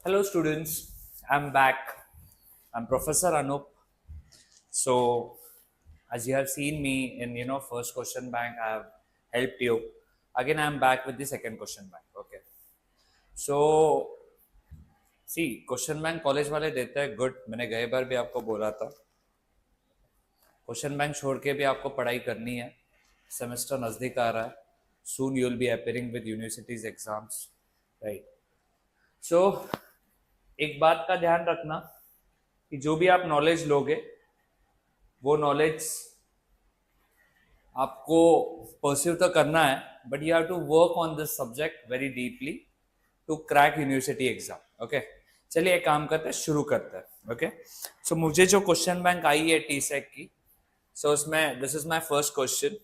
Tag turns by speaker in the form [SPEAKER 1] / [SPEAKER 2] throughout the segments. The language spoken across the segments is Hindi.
[SPEAKER 1] Hello, students. I'm back. I'm Professor Anup. So, as you have seen me in first question bank, I have helped you. Again, I'm back with the second question bank. Okay. So, see, question bank college वाले देते हैं गुड. मैंने गए बार भी आपको बोला था क्वेश्चन बैंक छोड़ के भी आपको पढ़ाई करनी है. सेमेस्टर नज़दीक आ रहा है. Soon you will be appearing with universities exams, right. So एक बात का ध्यान रखना कि जो भी आप नॉलेज लोगे वो नॉलेज आपको परस्यू तो करना है, but you have to work on this subject very deeply to crack university exam. Okay, चलिए एक काम करते हैं, शुरू करते हैं. ओके, सो मुझे जो क्वेश्चन बैंक आई है टी सेक की, सो उसमें this is my first question.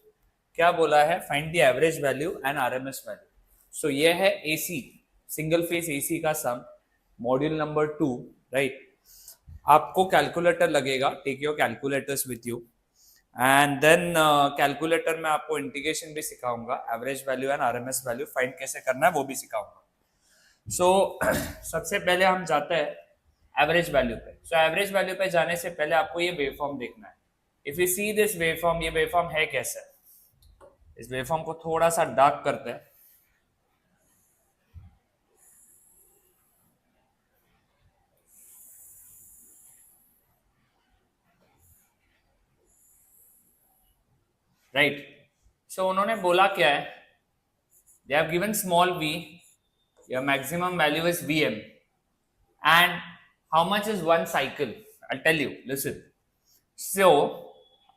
[SPEAKER 1] क्या बोला है? Find the average value and RMS value. So ये है एसी, सिंगल फेस एसी का सम, मॉड्यूल नंबर 2, राइट. आपको कैलकुलेटर लगेगा, take your calculators with you. And then calculator में आपको इंटीग्रेशन भी सिखाऊंगा, average value and RMS value find कैसे करना है वो भी सिखाऊंगा. सो सबसे पहले हम जाते हैं एवरेज वैल्यू पे. सो एवरेज वैल्यू पे जाने से पहले आपको ये वेवफॉर्म देखना है. If you see this waveform, ये वेवफॉर्म है कैसे? इस वेवफॉर्म को थोड़ा सा डार्क करते हैं. राइट. सो उन्होंने बोला क्या है? They have given small v, your maximum value is vm, and how much is one cycle? I'll tell you, listen. So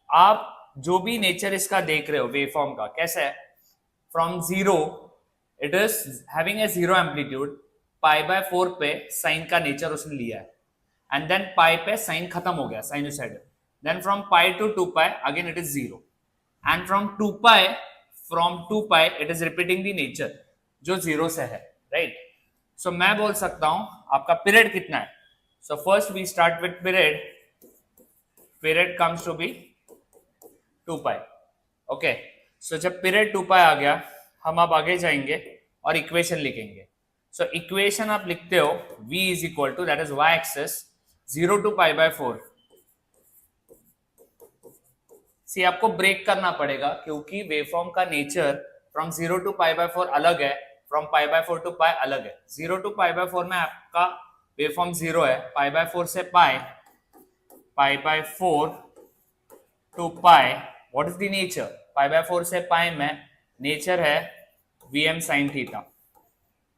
[SPEAKER 1] आप जो भी नेचर इसका देख रहे हो वेवफॉर्म का, कैसा है? From zero it is having a zero amplitude. Pi by 4 पे साइन का नेचर उसने लिया है, एंड देन पाई पे साइन खत्म हो गया, sinusoidal. Then from pi to 2 pi again it is zero, and from 2 pi it is repeating the nature जो जीरो से है, राइट. सो मैं बोल सकता हूं आपका पीरियड कितना है. So first we start with period comes to be 2 pi. Okay, so जब पीरियड 2 पाई आ गया, हम अब आगे जाएंगे और इक्वेशन लिखेंगे. सो इक्वेशन आप लिखते हो v is equal to, that is y axis, 0 to pi by 4. See आपको ब्रेक करना पड़ेगा क्योंकि वेवफॉर्म का nature from 0 to pi by 4 अलग है, from pi by 4 to pi अलग है. 0 टू पाई बाय 4 में आपका वेवफॉर्म 0 है. पाई बाय 4 से pi by 4 to pi, what is the nature? Pi by 4 से पाई में नेचर है vm sin थीटा.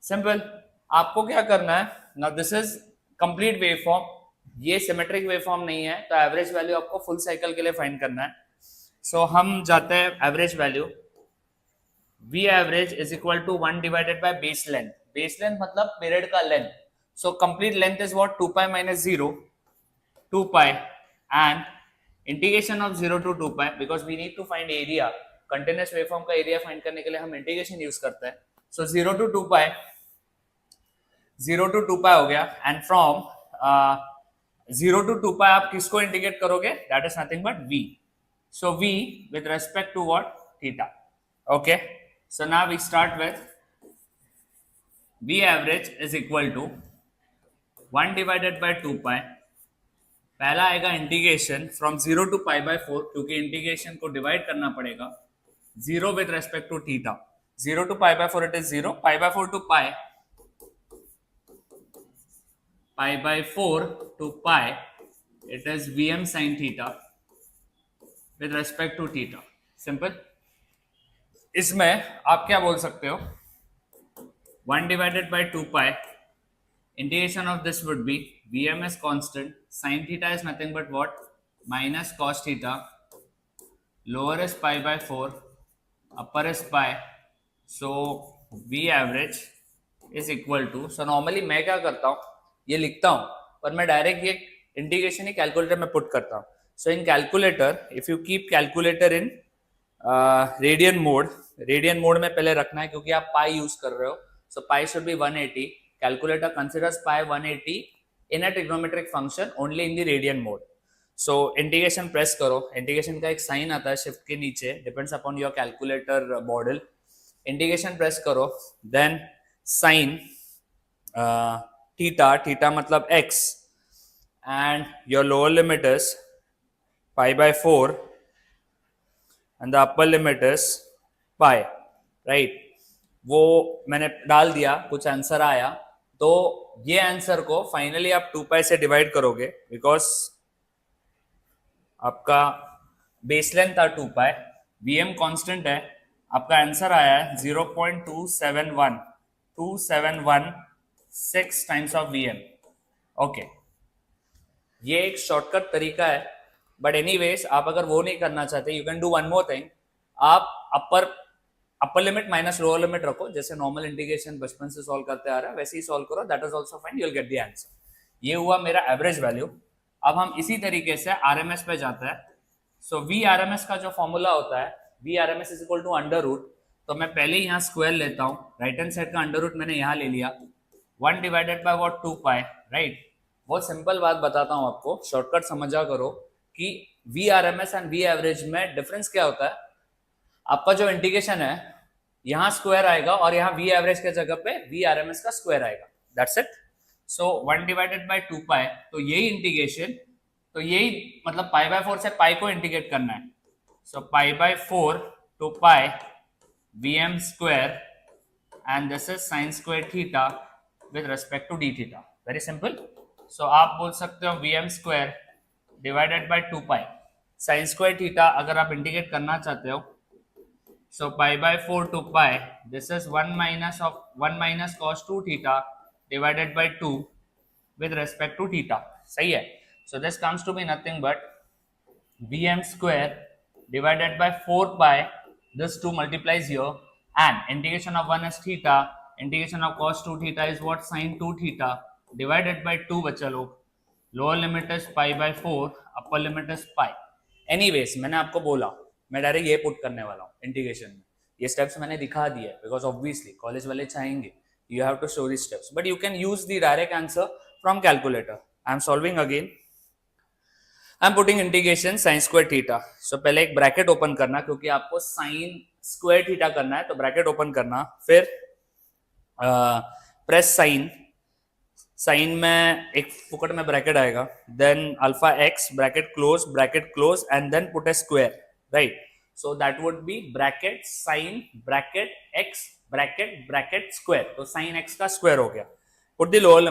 [SPEAKER 1] सिंपल. आपको क्या करना है? Now this is complete waveform, ये सिमेट्रिक वेवफॉर्म नहीं है, तो एवरेज वैल्यू आपको फुल साइकिल के लिए फाइंड करना है. सो हम जाते हैं average value. v average is equal to 1 divided by base length. Base length मतलब पीरियड का length. So complete length is what? 2 pi minus 0, 2 pi, and integration of 0 to 2 pi, because we need to find area. Continuous waveform का एरिया फाइंड करने के लिए हम इंटीग्रेशन यूज करते हैं. सो 0 टू 2 पाई, 0 टू 2 पाई हो गया, एंड फ्रॉम 0 टू 2 पाई आप किसको इंटीग्रेट करोगे? That is nothing but v. So v with respect to what? Theta. Okay. So now we start with v average is equal to 1 divided by 2 pi. पहला आएगा integration from 0 to pi by 4, क्योंकि इंटीग्रेशन को डिवाइड करना पड़ेगा. 0 with respect to theta. 0 to pi by 4 it is 0. Pi by 4 to pi by 4 to pi it is vm sin theta with respect to theta. Simple. इसमें आप क्या बोल सकते हो? 1 divided by 2 pi, integration of this would be vm is constant, sin theta is nothing but what? Minus cos theta, lower is pi by 4, upper is pi. So v average is equal to, so normally मैं क्या करता हूँ, ये लिखता हूँ, पर मैं डायरेक्ट ये इंटीग्रेशन ही कैलकुलेटर में पुट करता हूँ. So in calculator, if you keep calculator in radian mode में पहले रखना है क्योंकि आप pi यूज कर रहे हो. So pi should be 180. Calculator considers pi 180 in a trigonometric function only in the radian mode. So integration press करो. इंटीग्रेशन का एक साइन आता है शिफ्ट के नीचे, depends upon your calculator model. Integration press करो, देन साइन थीटा मतलब x, and your lower limit is pi by 4 and the upper limit is pi, right? वो मैंने डाल दिया, कुछ आंसर आया, तो ये आंसर को फाइनली आप 2 पाई से डिवाइड करोगे, बिकॉज आपका बेसलाइन था 2 पाई, वीएम कांस्टेंट है, आपका आंसर आया है 0.2716 टाइम्स ऑफ वीएम। ओके, ये एक शॉर्टकट तरीका है, बट एनीवेज आप अगर वो नहीं करना चाहते, you can do one more thing, आप upper limit minus lower limit रखो, जैसे नॉर्मल इंटीग्रेशन बचपन से सॉल्व करते आ रहा है वैसे ही सॉल्व करो, that is also fine, you will get the answer. ये हुआ मेरा एवरेज वैल्यू। अब हम इसी तरीके से आरएमएस पे जाते हैं। सो वी आरएमएस का जो फॉर्मूला होता है, V RMS is equal to under root, तो मैं पहले ही यहाँ स्क्वायर लेता हूँ, राइट हैंड साइड का अंडर रूट मैंने यहाँ ले लिया, 1 divided by what 2 pi, right. बहुत सिंपल बात बताता हूँ आपको, शॉर्टकट समझा करो कि V RMS and V average में डिफरेंस क्या होता है। आपका जो इंटीग्रेशन है यहाँ स्क्वायर आएगा और यहाँ वी एवरेज के जगह पे वी आरएमएस का स्क्वायर आएगा, that's it. So 1 divided by 2 पाई, तो यही इंटीग्रेशन, तो यही मतलब पाई बाय 4 से पाई को इंटीग्रेट करना है। So pi by 4 to pi VM square and this is sine square theta with respect to d theta, very simple. So आप बोल सकते हो VM square divided by 2 pi sine square theta, अगर आप इंटीग्रेट करना चाहते हो, so pi by 4 to pi, this is 1 minus cos 2 theta divided by 2 with respect to theta, सही है। so this comes to be nothing but vm square divided by 4 pi, this 2 multiplies here, and integration of 1 is theta, integration of cos 2 theta is what, sin 2 theta divided by 2, बच्चा लोग, lower limit is pi by 4, upper limit is pi। anyways मैंने आपको बोला मैं डायरेक्ट ये पुट करने वाला हूँ इंटीग्रेशन में, ये स्टेप्स मैंने दिखा दिए, बिकॉज ऑब्वियसली कॉलेज वाले चाहेंगे you have to show the steps, but you can use the direct answer from calculator. I am solving again, I am putting integration sine square theta. So पहले एक ब्रैकेट ओपन करना, क्योंकि आपको साइन स्क्वायर थीटा करना है, तो ब्रैकेट ओपन करना, फिर प्रेस साइन में एक फुकट में ब्रैकेट आएगा, then alpha x bracket close and then put a square, right? So that would be bracket sin bracket x bracket square, तो sin x का square हो गया। put the lower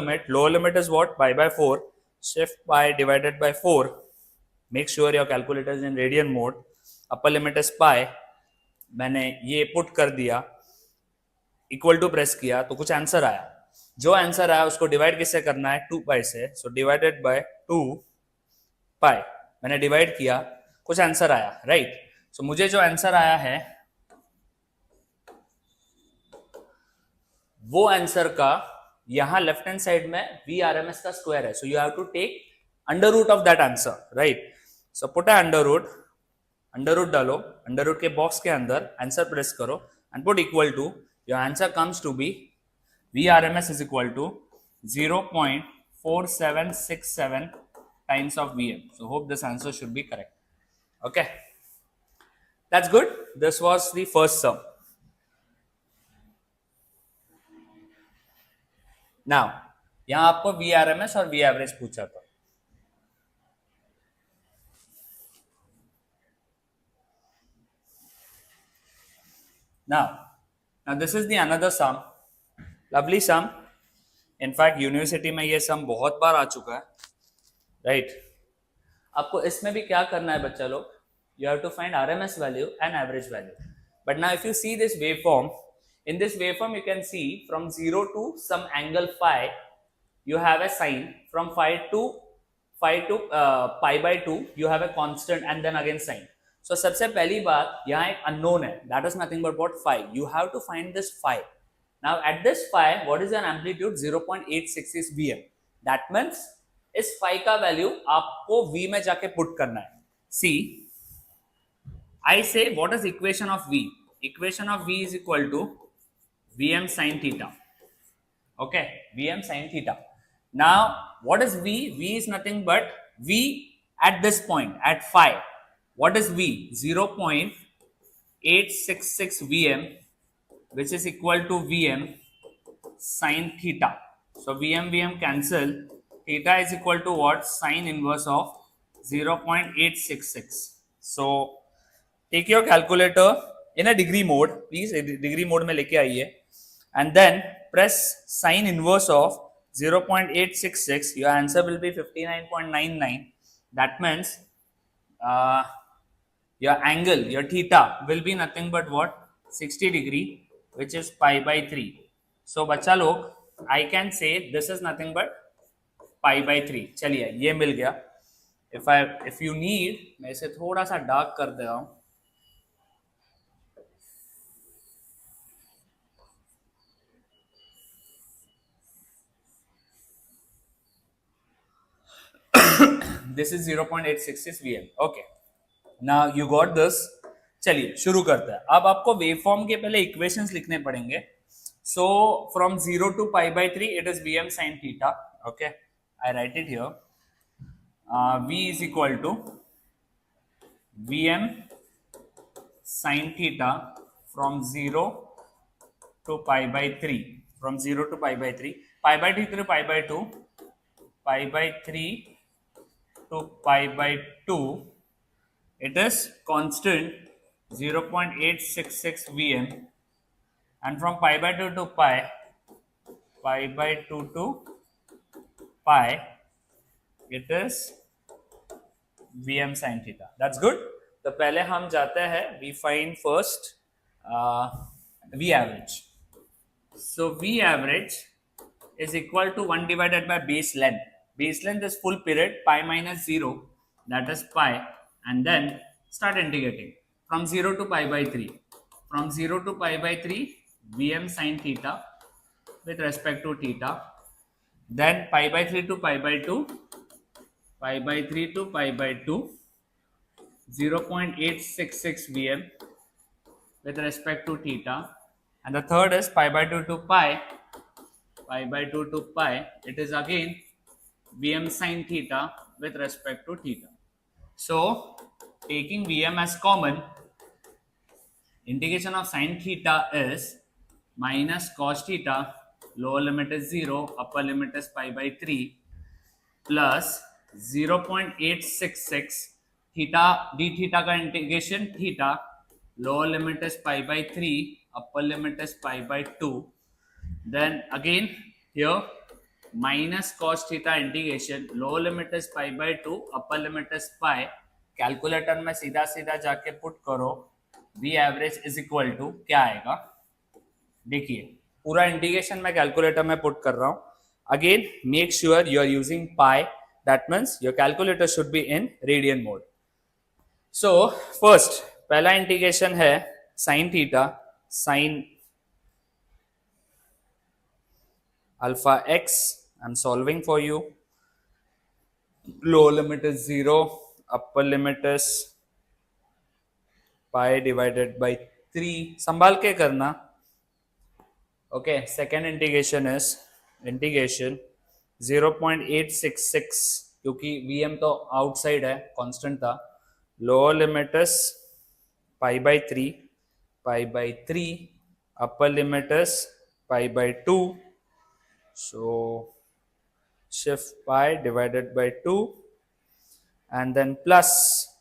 [SPEAKER 1] limit is what, pi by 4, shift pi divided by 4, make sure your calculator is in radian mode, upper limit is pi, मैंने ये put कर दिया, इक्वल टू प्रेस किया तो कुछ आंसर आया, जो आंसर आया उसको डिवाइड किससे करना है, 2 पाई से, सो डिवाइडेड बाय 2 पाई, मैंने डिवाइड किया, कुछ आंसर आया, राइट। सो मुझे जो आंसर आया है वो आंसर का यहां लेफ्ट हैंड साइड में वी आरएमएस का स्क्वायर है, so you have to take under root of that answer, right. So put a under root डालो, अंडर रूट के बॉक्स के अंदर आंसर प्रेस करो and put equal to, your answer comes to be V RMS is equal to 0.4767 times of VM. So hope this answer should be correct. Okay, that's good. This was the first sum. Now यहां आपको VRMS और V average पूछा था। Now this is the another sum, lovely sum. In fact university में ये sum बहुत बार आ चुका है, right? आपको इसमें भी क्या करना है बच्चा लोग, you have to find RMS value and average value. But now if you see this waveform, in this waveform you can see from 0 to some angle phi, you have a sine, from phi to pi by 2 you have a constant and then again sine. So सबसे पहली बात यहाँ एक unknown है, that is nothing but what, phi. You have to find this phi. Now at this phi, what is an amplitude? 0.866 Vm. That means इस phi का वैल्यू आपको V में जाके पुट करना है। See, I say what is equation of V? Equation of V is equal to Vm sin theta. Okay, Vm sin theta. Now what is V? V is nothing but V at this point at phi. What is V? 0.866 Vm, which is equal to Vm sin theta. So Vm cancel. Theta is equal to what? Sine inverse of 0.866. So take your calculator in a degree mode, please degree mode में लेके आइए, and then press sine inverse of 0.866. Your answer will be 59.99. That means uh, your angle, your theta will be nothing but what? 60 degree, which is pi by 3. So बच्चा लोग, I can say this is nothing but pi by 3. चलिए ये मिल गया. If you need, मैं इसे थोड़ा सा डार्क कर दे रहा हूं. This is 0.866 Vm. Okay. Now you got this. चलिए शुरू करते हैं. अब आपको वेवफॉर्म के पहले इक्वेशंस लिखने पड़ेंगे. So from 0 to pi by 3 it is Vm sin theta. Okay, I write it here. V is equal to Vm sin theta from 0 to pi by 3. From 0 to pi by 3. Pi by 3 to pi by 2. Pi by 3 to pi by 2. It is constant 0.866 Vm, and from pi by 2 to pi by 2 to pi, it is Vm sin theta. That's good. तो पहले हम जाते हैं, we find first V average. So V average is equal to 1 divided by base length. Base length is full period, pi minus 0, that is pi, and then start integrating from 0 to pi by 3. From 0 to pi by 3, Vm sin theta with respect to theta. Then pi by 3 to pi by 2, pi by 3 to pi by 2, 0.866 Vm with respect to theta. And the third is pi by 2 to pi by 2 to pi. It is again Vm sin theta with respect to theta. So taking Vm as common, integration of sin theta is minus cos theta, lower limit is 0, upper limit is pi by 3, plus 0.866 theta d theta का integration theta, lower limit is pi by 3, upper limit is pi by 2. Then again here minus cos theta integration, lower limit is pi by 2, upper limit is pi. Calculator में सीधा सीधा जाके पुट करो, V average is equal to क्या आएगा. देखिए पूरा इंटीग्रेशन मैं कैलकुलेटर में पुट कर रहा हूं. Again make sure you are using pi, that means your calculator should be in radian mode. So first पहला इंटीग्रेशन है sine theta, sine alpha x. I'm solving for you. Lower limit is 0, upper limit is pi divided by 3. संभाल के करना. Okay, second integration is integration 0.866, क्योंकि Vm तो outside है, constant था. Lower limit is pi by 3, upper limit is pi by 2. So shift pi divided by 2, and then plus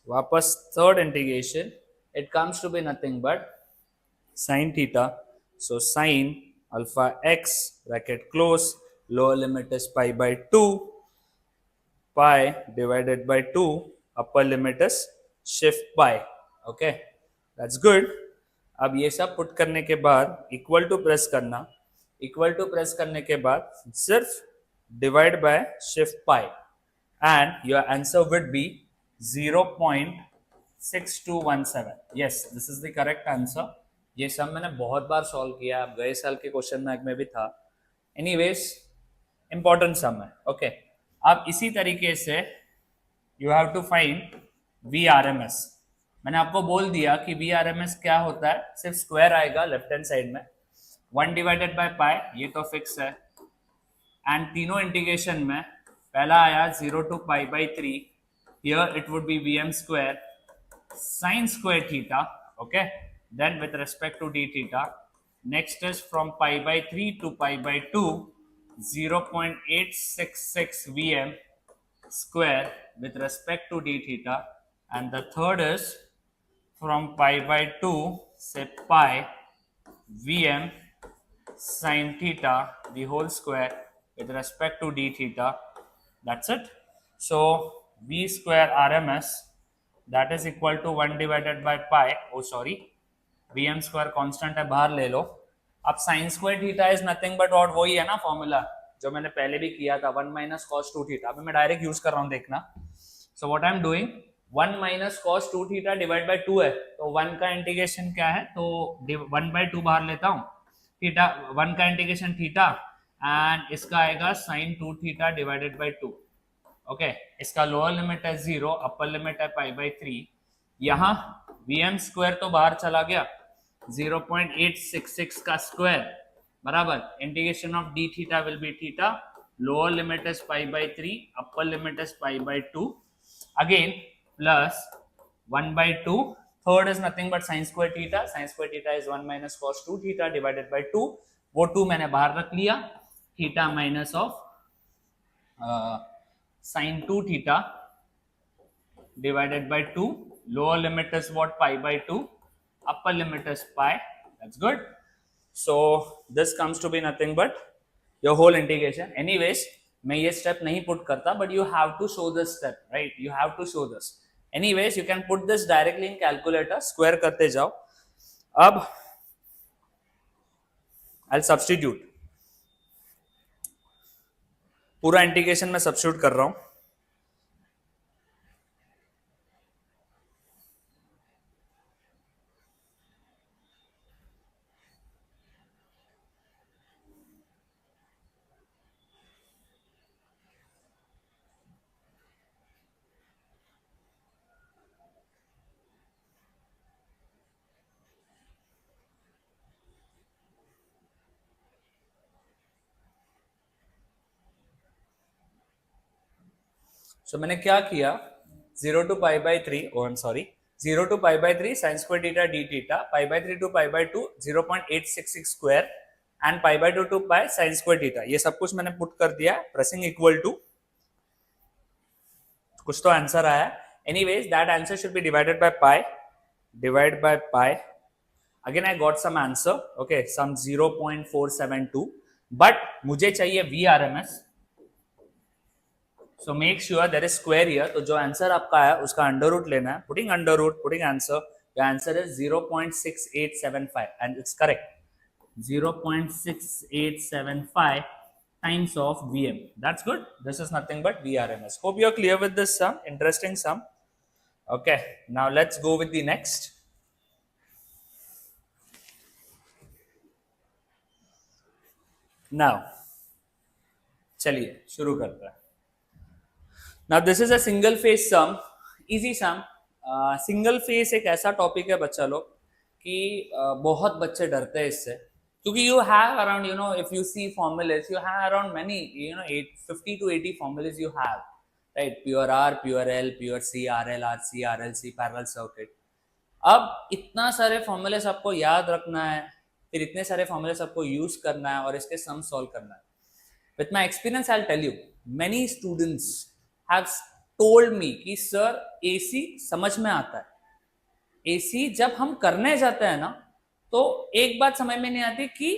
[SPEAKER 1] वापस third integration, it comes to be nothing but sin theta. So sin alpha x bracket close, lower limit is pi by 2, pi divided by 2, upper limit is shift pi. Okay, that's good. अब ये सब पुट करने के बाद इक्वल टू प्रेस करना. इक्वल टू प्रेस करने के बाद सिर्फ divide by shift pi, and your answer would be 0.6217. Yes, this is the correct answer. ये सब मैंने बहुत बार सॉल्व किया, गए साल के क्वेश्चन बैंक में भी था. एनीवेज इंपॉर्टेंट सम है. ओके, अब इसी तरीके से you have to find V R M S. मैंने आपको बोल दिया कि वी आर एम एस क्या होता है, सिर्फ स्क्वायर आएगा लेफ्ट हैंड साइड में. 1 डिवाइडेड बाय पाई, ये तो फिक्स है. एंड तीनों इंटीग्रेशन में पहला आया 0 to pi by 3, here it would be Vm square sin square theta. Okay, then with respect to d theta, next is from pi by 3 to pi by 2, 0.866 Vm square with respect to d theta, and the third is from pi by 2 say pi Vm sin theta the whole square with respect to d theta. That's it. So V square RMS, that is equal to 1 divided by pi, oh sorry, Vm square constant है, बाहर ले लो. अब sign square theta is nothing but what, वही है ना फॉर्मूला जो मैंने पहले भी किया था, 1 माइनस कॉस 2 थीटा. अभी मैं डायरेक्ट यूज कर रहा हूं, देखना. So what I am doing, 1 minus cos 2 theta divide by 2 है, तो 1 का इंटीग्रेशन क्या है, तो 1 बाय 2 बाहर लेता हूं, थीटा 1 का इंटीग्रेशन थीटा, एंड इसका आएगा sine 2 theta divided by 2. Okay, इसका लोअर लिमिट है 0, अपर लिमिट है पाई बाय 3. यहाँ Vm स्क्वायर तो बाहर चला गया, 0.866 का स्क्वायर बराबर integration of D theta will be theta, lower limit is pi by 3, upper limit is pi by 2, again plus 1 by 2, third is nothing but sign square theta, sign square theta is 1 minus cos 2 theta divided by 2, वो 2 मैंने बाहर रख लिया, theta minus of sin 2 theta divided by 2, lower limit is what, pi by 2, upper limit is pi. That's good. So this comes to be nothing but your whole integration. Anyways, मैं ये step नहीं put करता, but you have to show this step, right? You have to show this. Anyways, you can put this directly in calculator, square करते जाओ. अब I'll substitute. पूरा इंटीग्रेशन में सब्स्टिट्यूट कर रहा हूं. So मैंने क्या किया, 0 to pi by 3, oh I'm sorry, 0 to pi by 3 sin square theta d theta, pi by 3 to pi by 2 0.866 square and pi by 2 to pi sin square theta. ये सब कुछ मैंने पुट कर दिया, प्रेसिंग इक्वल टू, कुछ तो आंसर आया. Anyways, that answer should be divided by pi, divide by pi. Again I got some answer, okay, some 0.472, but मुझे चाहिए VRMS. So make sure there is square here. तो जो आंसर आपका है उसका अंडर रूट लेना है. Putting under root, putting answer, the answer is 0.6875 and it's correct. 0.6875 times of Vm. That's good. This is nothing but VRMS. Hope you're clear with this sum. Interesting sum. Okay, now let's go with the next. Now चलिए शुरू करते हैं. Now this is a single phase sum, easy sum. Single phase एक ऐसा टॉपिक है बच्चा लोग कि बहुत बच्चे डरते हैं इससे, क्योंकि you have around, you know, if you see formulas, you have around many, you know, 50 to 80 formulas you have, right? Pure R, pure L, pure C, RL, RC, RLC, parallel circuit. अब इतना सारे फॉर्मूलेस आपको याद रखना है, फिर इतने सारे फॉर्मूलेस आपको यूज करना है और इसके सम सॉल्व करना है. With my experience, I'll tell you, many students have told me कि सर AC समझ में आता है. AC जब हम करने जाते हैं ना, तो एक बात समझ में नहीं आती कि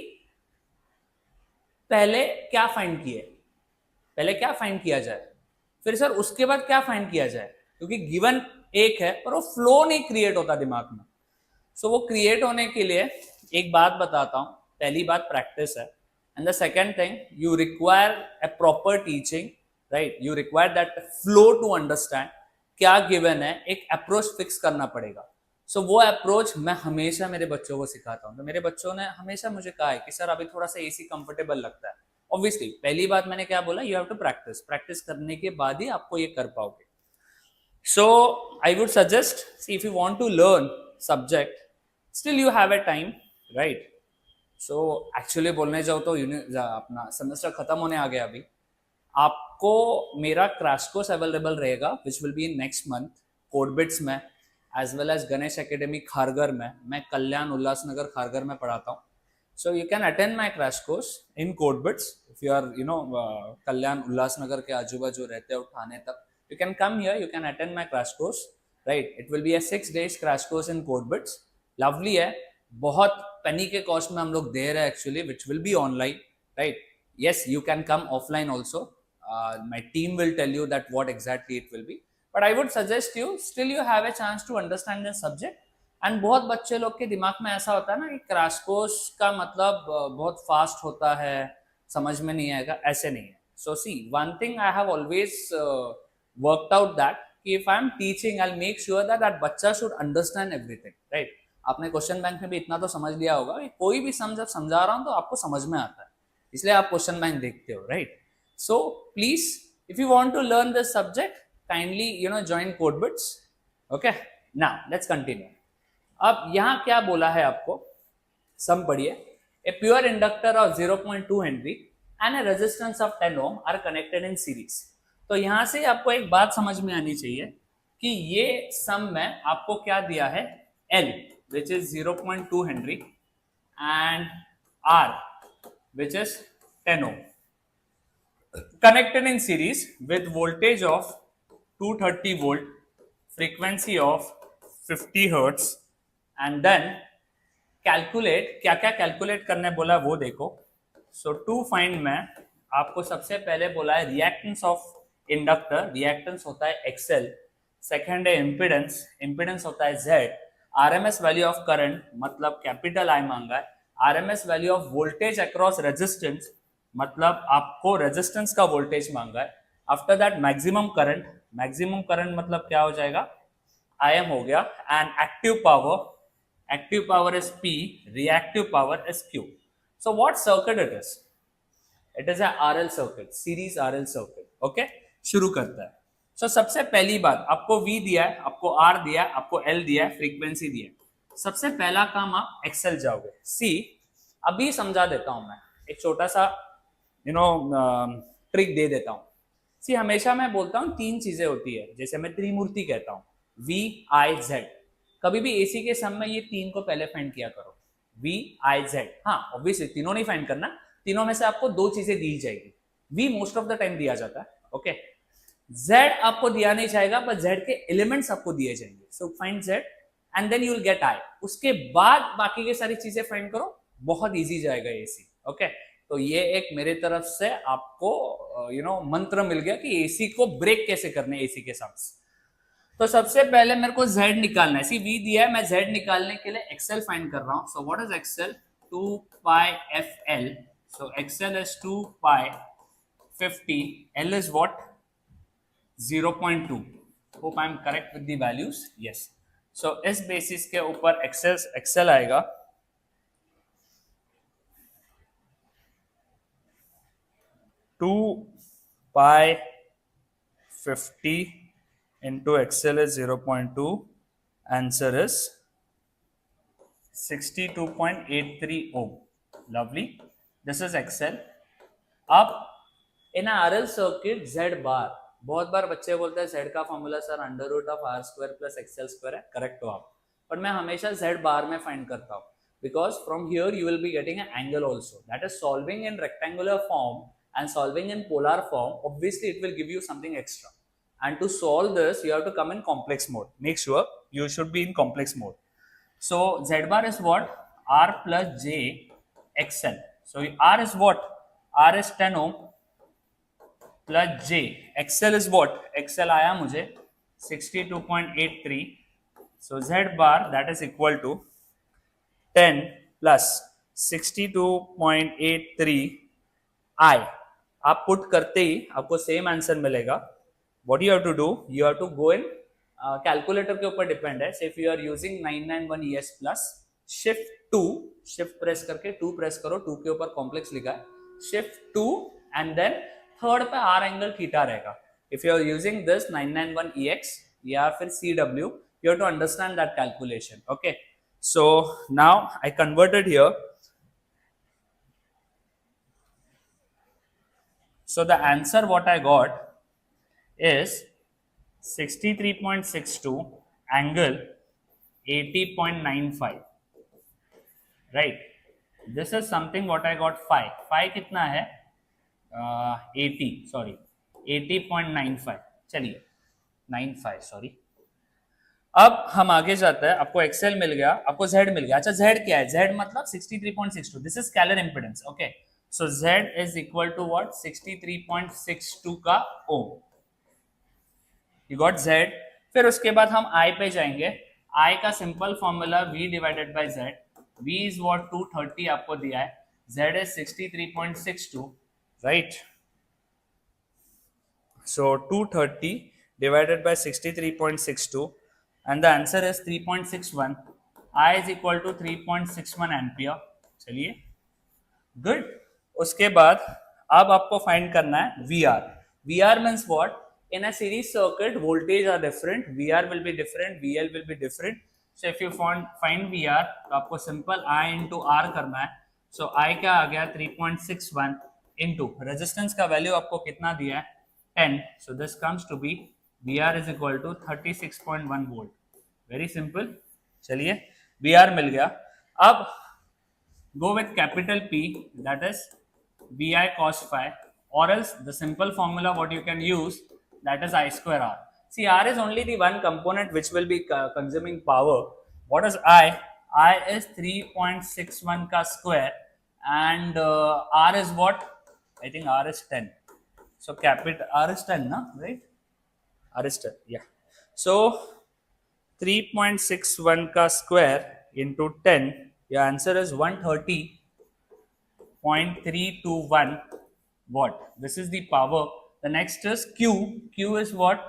[SPEAKER 1] पहले क्या फाइंड किए, पहले क्या फाइंड किया जाए, फिर सर उसके बाद क्या फाइंड किया जाए, क्योंकि गिवन एक है पर वो फ्लो नहीं क्रिएट होता दिमाग में. सो वो क्रिएट होने के लिए एक बात बताता हूं. पहली बात प्रैक्टिस है, and the second thing, you require a proper teaching, right? You require that flow to understand क्या गिवन है, एक अप्रोच फिक्स करना पड़ेगा. सो वो अप्रोच मैं हमेशा मेरे बच्चों को सिखाता हूँ. तो मेरे बच्चों ने हमेशा मुझे कहा है कि सर अभी थोड़ा सा एसी कंफर्टेबल लगता है. ऑब्वियसली पहली बात मैंने क्या बोला, you have to practice, practice करने के बाद ही आपको ये कर पाओगे. So I would suggest, see if you want to learn subject, still you have a time, right? So actually बोलने जाओ तो अपना सेमेस्टर खत्म होने आ गया. अभी आपको मेरा क्रैश कोर्स अवेलेबल रहेगा which will be in next month Codebits में, as well as Ganesh academy Kharghar में. मैं कल्याण उल्लासनगर खारगर में पढ़ाता हूँ. So you can attend my crash course in CodeBits if you are, Kalyan Ulhasnagar के आजू बाजू रहते हो ठाणे तक. You can come here. You can attend my crash course. Right? It will be a 6 days crash course in CodeBits. Lovely है. बहुत penny के cost में हम लोग दे रहे हैं actually, which will be online. Right? Yes, you can come offline also. My team will tell you that what exactly it will be. But I would suggest you still you have a chance to understand the subject. And बहुत बच्चे लोग के दिमाग में ऐसा होता है ना कि क्रैश कोर्स का मतलब बहुत फास्ट होता है, समझ में नहीं आएगा. ऐसे नहीं है. So see one thing I have always worked out that कि if I am teaching I make sure that that बच्चा शुड अंडरस्टैंड एवरीथिंग. राइट? आपने क्वेश्चन बैंक में भी इतना तो समझ लिया होगा कि कोई भी जब समझा रहा हूं तो आपको समझ में आता है, इसलिए आप क्वेश्चन बैंक देखते हो. Right? So please if you want to learn this subject kindly join Codebits. Okay, now let's continue. अब यहां क्या बोला है आपको, सम पढ़िए. A pure inductor of 0.2 henry and a resistance of 10 ohm are connected in series. तो यहां से आपको एक बात समझ में आनी चाहिए कि ये सम में आपको क्या दिया है, L which is 0.2 Henry and R which is 10 ohm connected in series with voltage of 230 volt, frequency of 50 hertz. And then calculate, क्या क्या कैलकुलेट करने बोला वो देखो. सो टू फाइंड में आपको सबसे पहले बोला है रिएक्टेंस ऑफ इंडक्टर. रिएक्टेंस होता है एक्सएल. सेकंड है इम्पिडेंस. इम्पिडेंस होता है Z. RMS value of current मतलब कैपिटल आई मांगा है. RMS value of voltage across resistance मतलब आपको रेजिस्टेंस का वोल्टेज मांगा है. After that maximum current. Maximum current मतलब क्या हो जाएगा, IM हो गया. And active power. Active power is P, reactive power is Q. So what circuit it is? It is a RL circuit, series RL circuit. Okay? शुरू करता है. So सबसे पहली बात आपको V दिया है, आपको R दिया है, आपको L दिया है, फ्रीक्वेंसी दिया है. सबसे पहला काम आप एक्सेल जाओगे. सी अभी समझा देता हूं मैं, एक छोटा सा ट्रिक दे देता हूं. सी हमेशा मैं बोलता हूं तीन चीजें होती है, जैसे मैं त्रिमूर्ति कहता हूं, V-I-Z. कभी भी एसी के सम में ये तीन को पहले फाइंड किया करो, V-I-Z. हाँ ऑब्वियसली तीनों नहीं फाइंड करना, तीनों में से आपको दो चीजें दी जाएगी. V most of the time दिया जाता है. ओके, Z आपको दिया नहीं जाएगा, पर Z के एलिमेंट्स आपको दिए जाएंगे. So find Z and then you will get I. उसके बाद बाकी की सारी चीजें फाइंड करो, बहुत इजी जाएगा एसी. ओके, तो ये एक मेरे तरफ से आपको मंत्र मिल गया कि एसी को ब्रेक कैसे करने एसी के साथ. तो सबसे पहले मेरे को Z निकालना है. सी V दिया है, मैं Z निकालने के लिए एक्सेल फाइंड कर रहा हूं. So what is XL? 2 pi FL. So XL is 2 pi 50. L is what? 0.2. Hope I am correct with the values. Yes. So इस बेसिस के ऊपर एक्सेल आएगा 2 pi 50 into XL is 0.2. Answer is 62.83 ohm. Lovely. This is XL. अब in a RL circuit Z bar, बहुत बार बच्चे बोलते हैं Z का formula sir under root of R square plus XL square है. करेक्ट हो आप, पर मैं हमेशा Z बार में फाइंड करता हूँ, because from here you will be getting an angle also. That is solving in rectangular form and solving in polar form. Obviously it will give you something extra. And to solve this, you have to come in complex mode. Make sure you should be in complex mode. So Z bar is what? R plus J XL. So R is what? R is 10 ohm plus J. XL is what? XL आया मुझे 62.83. So Z bar that is equal to 10 plus 62.83 I. आप पुट करते ही आपको सेम आंसर मिलेगा. What you have to do? You have to go in calculator के ऊपर डिपेंड है. If you are using 991 ES plus shift 2, shift press करके 2 प्रेस करो, 2 के ऊपर कॉम्प्लेक्स लिखा है, शिफ्ट 2 एंड देन थर्ड पे R एंगल थीटा रहेगा. If you are using this 991 EX या फिर CW, you have to understand that calculation. Okay, so now I converted here. So the answer what I got is 63.62 angle 80.95, right? This is something what I got five, five कितना है 80, सॉरी 80.95, चलिए 95 सॉरी। अब हम आगे जाते हैं, आपको एक्सेल मिल गया, आपको जेड मिल गया। अच्छा जेड क्या है, जेड मतलब 63.62, this is scalar impedance, okay. So Z is equal to what 63.62 का ओम, यू गॉट जेड। फिर उसके बाद हम आई पे जाएंगे, आई का simple formula v divided bye Z, v is what 230 आपको दिया है, z is 63.62, right. So 230 divided by 63.62 and the answer is 3.61. I is equal to 3.61 ampere. चलिए गुड। उसके बाद अब आपको फाइंड करना है VR. VR means what? In a series circuit, voltage are different. VR will be different. VL will be different. So if you find VR, तो आपको simple I into R करना है. So I क्या आ गया 3.61 into resistance का वैल्यू आपको कितना दिया है 10. So this comes to be VR is equal to 36.1 volt. Very simple. चलिए VR मिल गया। अब go with capital P, that is VI cos phi, or else the simple formula what you can use, that is I square R. See, R is only the one component which will be consuming power. What is I? I is 3.61 ka square and R is what? I think R is 10. So capital R is 10, na, right? R is 10, yeah. So 3.61 ka square into 10, your answer is 130.321 watt. This is the power. The next is Q. Q is what?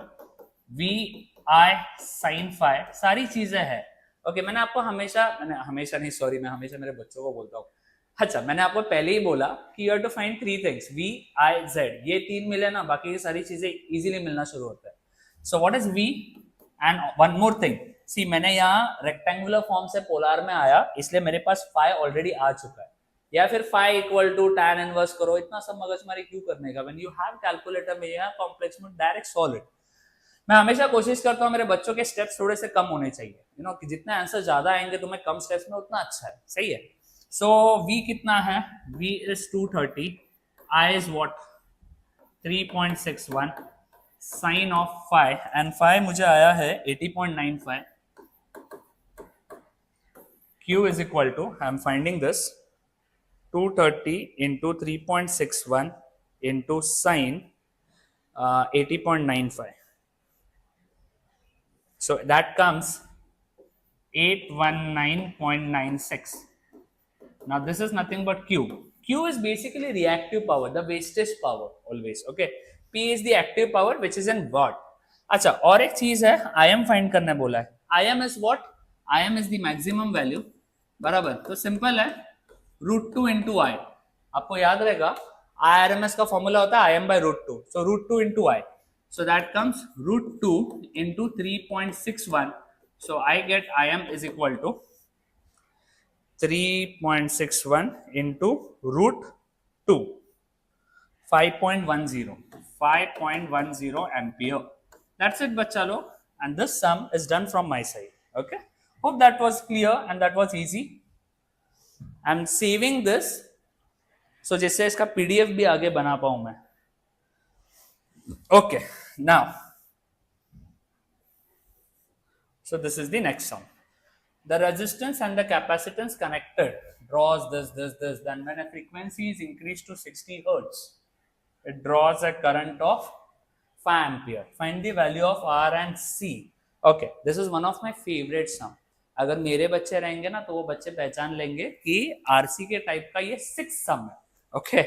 [SPEAKER 1] VI sin phi. सारी चीजें है। ओके मैंने आपको हमेशा नहीं, सॉरी, मैं हमेशा मेरे बच्चों को बोलता हूँ। अच्छा मैंने आपको पहले ही बोला कि you have to find three things, V I Z, ये तीन मिले ना, बाकी ये सारी चीजें इजीली मिलना शुरू होता है। So what is V and one more thing, see मैंने यहाँ रेक्टेंगुलर फॉर्म से पोलर में आया, इसलिए मेरे पास फाई ऑलरेडी आ चुका है, या फिर phi equal to tan inverse करो, इतना सब मगजमारी क्यों करने का, व्हेन यू हैव कैलकुलेटर में या कॉम्प्लेक्स में डायरेक्ट सॉल्व इट। मैं हमेशा कोशिश करता हूँ मेरे बच्चों के स्टेप्स थोड़े से कम होने चाहिए, यू नो कि जितने आंसर ज्यादा आएंगे तुम्हें कम स्टेप्स में उतना अच्छा है, सही है। सो V कितना है, V is 230, I is what 3.61, sine of phi and phi मुझे आया है 80.95, Q is equal to, I am finding this, 230 into 3.61 into sine 80.95. So that comes 819.96. Now this is nothing but Q. Q is basically reactive power, the wastage power always. Okay. P is the active power which is in watt. अच्छा और एक चीज है, IM फाइंड करने बोला है। IM is what? IM is the maximum value, बराबर। तो सिंपल है √2 into I, आपको याद रहेगा IRMS का फॉर्मूला होता है IM by √2, so √2 into I, so that comes √2 into 3.61, so I get IM is equal to 3.61 into √2, 5.10 ampere. That's it bachcha log, and this sum is done from my side. Okay, hope that was clear and that was easy. I'm saving this so जिससे इसका PDF भी आगे बना पाऊं मैं। Okay, now so this is the next sum. The resistance and the capacitance connected draws this, then when a frequency is increased to 60 hertz, it draws a current of 5 ampere. Find the value of R and C. Okay, this is one of my favorite sum. अगर मेरे बच्चे रहेंगे ना तो वो बच्चे पहचान लेंगे कि RC के टाइप का ये 6 सम है। Okay,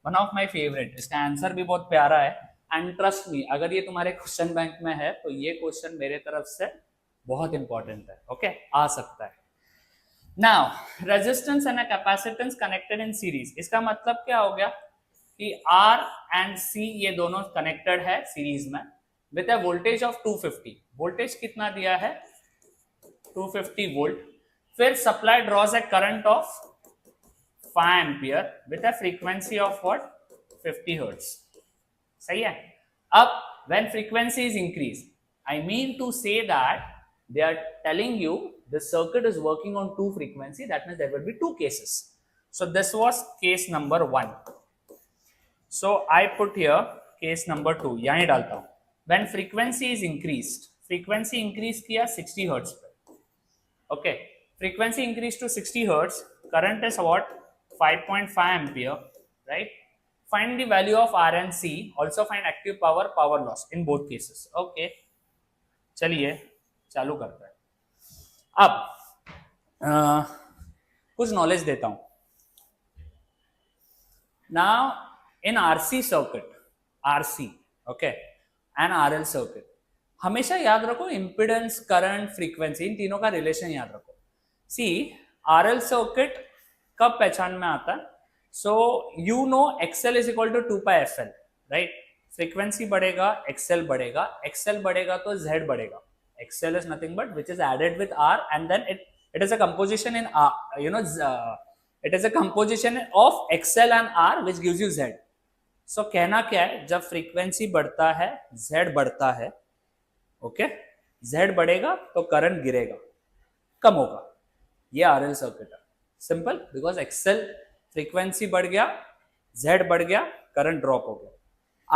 [SPEAKER 1] one of my favourite, इसका आंसर भी बहुत प्यारा है एंड ट्रस्ट मी अगर ये तुम्हारे क्वेश्चन बैंक में है तो ये क्वेश्चन मेरे तरफ से बहुत इंपॉर्टेंट है। ओके, आ सकता है। Now resistance and capacitance connected in series, इसका मतलब क्या हो गया कि R एंड C ये दोनों कनेक्टेड है सीरीज में with a voltage of 250। Voltage कितना दिया है 250 वोल्ट। फिर supply draws a current of 5 ampere with a frequency of what 50 hertz. सही है। अब when frequency is increase, I mean to say that they are telling you the circuit is working on two frequency, that means there will be two cases. So this was case number 1. So I put here case number 2. यहाँ डालता हूँ. When frequency is increased, frequency increase किया 60 hertz पे. Okay, frequency increased to 60 hertz. Current is what? 5.5 ampere, right? Find the value of R and C. Also find active power, power loss in both cases. Okay, चलिए चालू करते हैं. अब कुछ नॉलेज देता हूं. Now in RC circuit, RC, okay, and RL circuit, हमेशा याद रखो इम्पिडेंस, करंट, फ्रीक्वेंसी, इन तीनों का रिलेशन याद रखो. सी RL सर्किट कब पहचान में आता है? So you know XL is equal to 2πfl, right? Frequency बढ़ेगा, XL बढ़ेगा, XL बढ़ेगा तो Z बढ़ेगा. XL is nothing but which is added with R and then it is a composition in R, it is a composition of XL and R which gives you Z. So कहना क्या है? जब फ्रीक्वेंसी बढ़ता है Z बढ़ता है, ओके, Z बढ़ेगा तो करंट गिरेगा, कम होगा. ये RL सर्किट है. सिंपल, बिकॉज XL फ्रीक्वेंसी बढ़ गया, Z बढ़ गया, करंट ड्रॉप हो गया.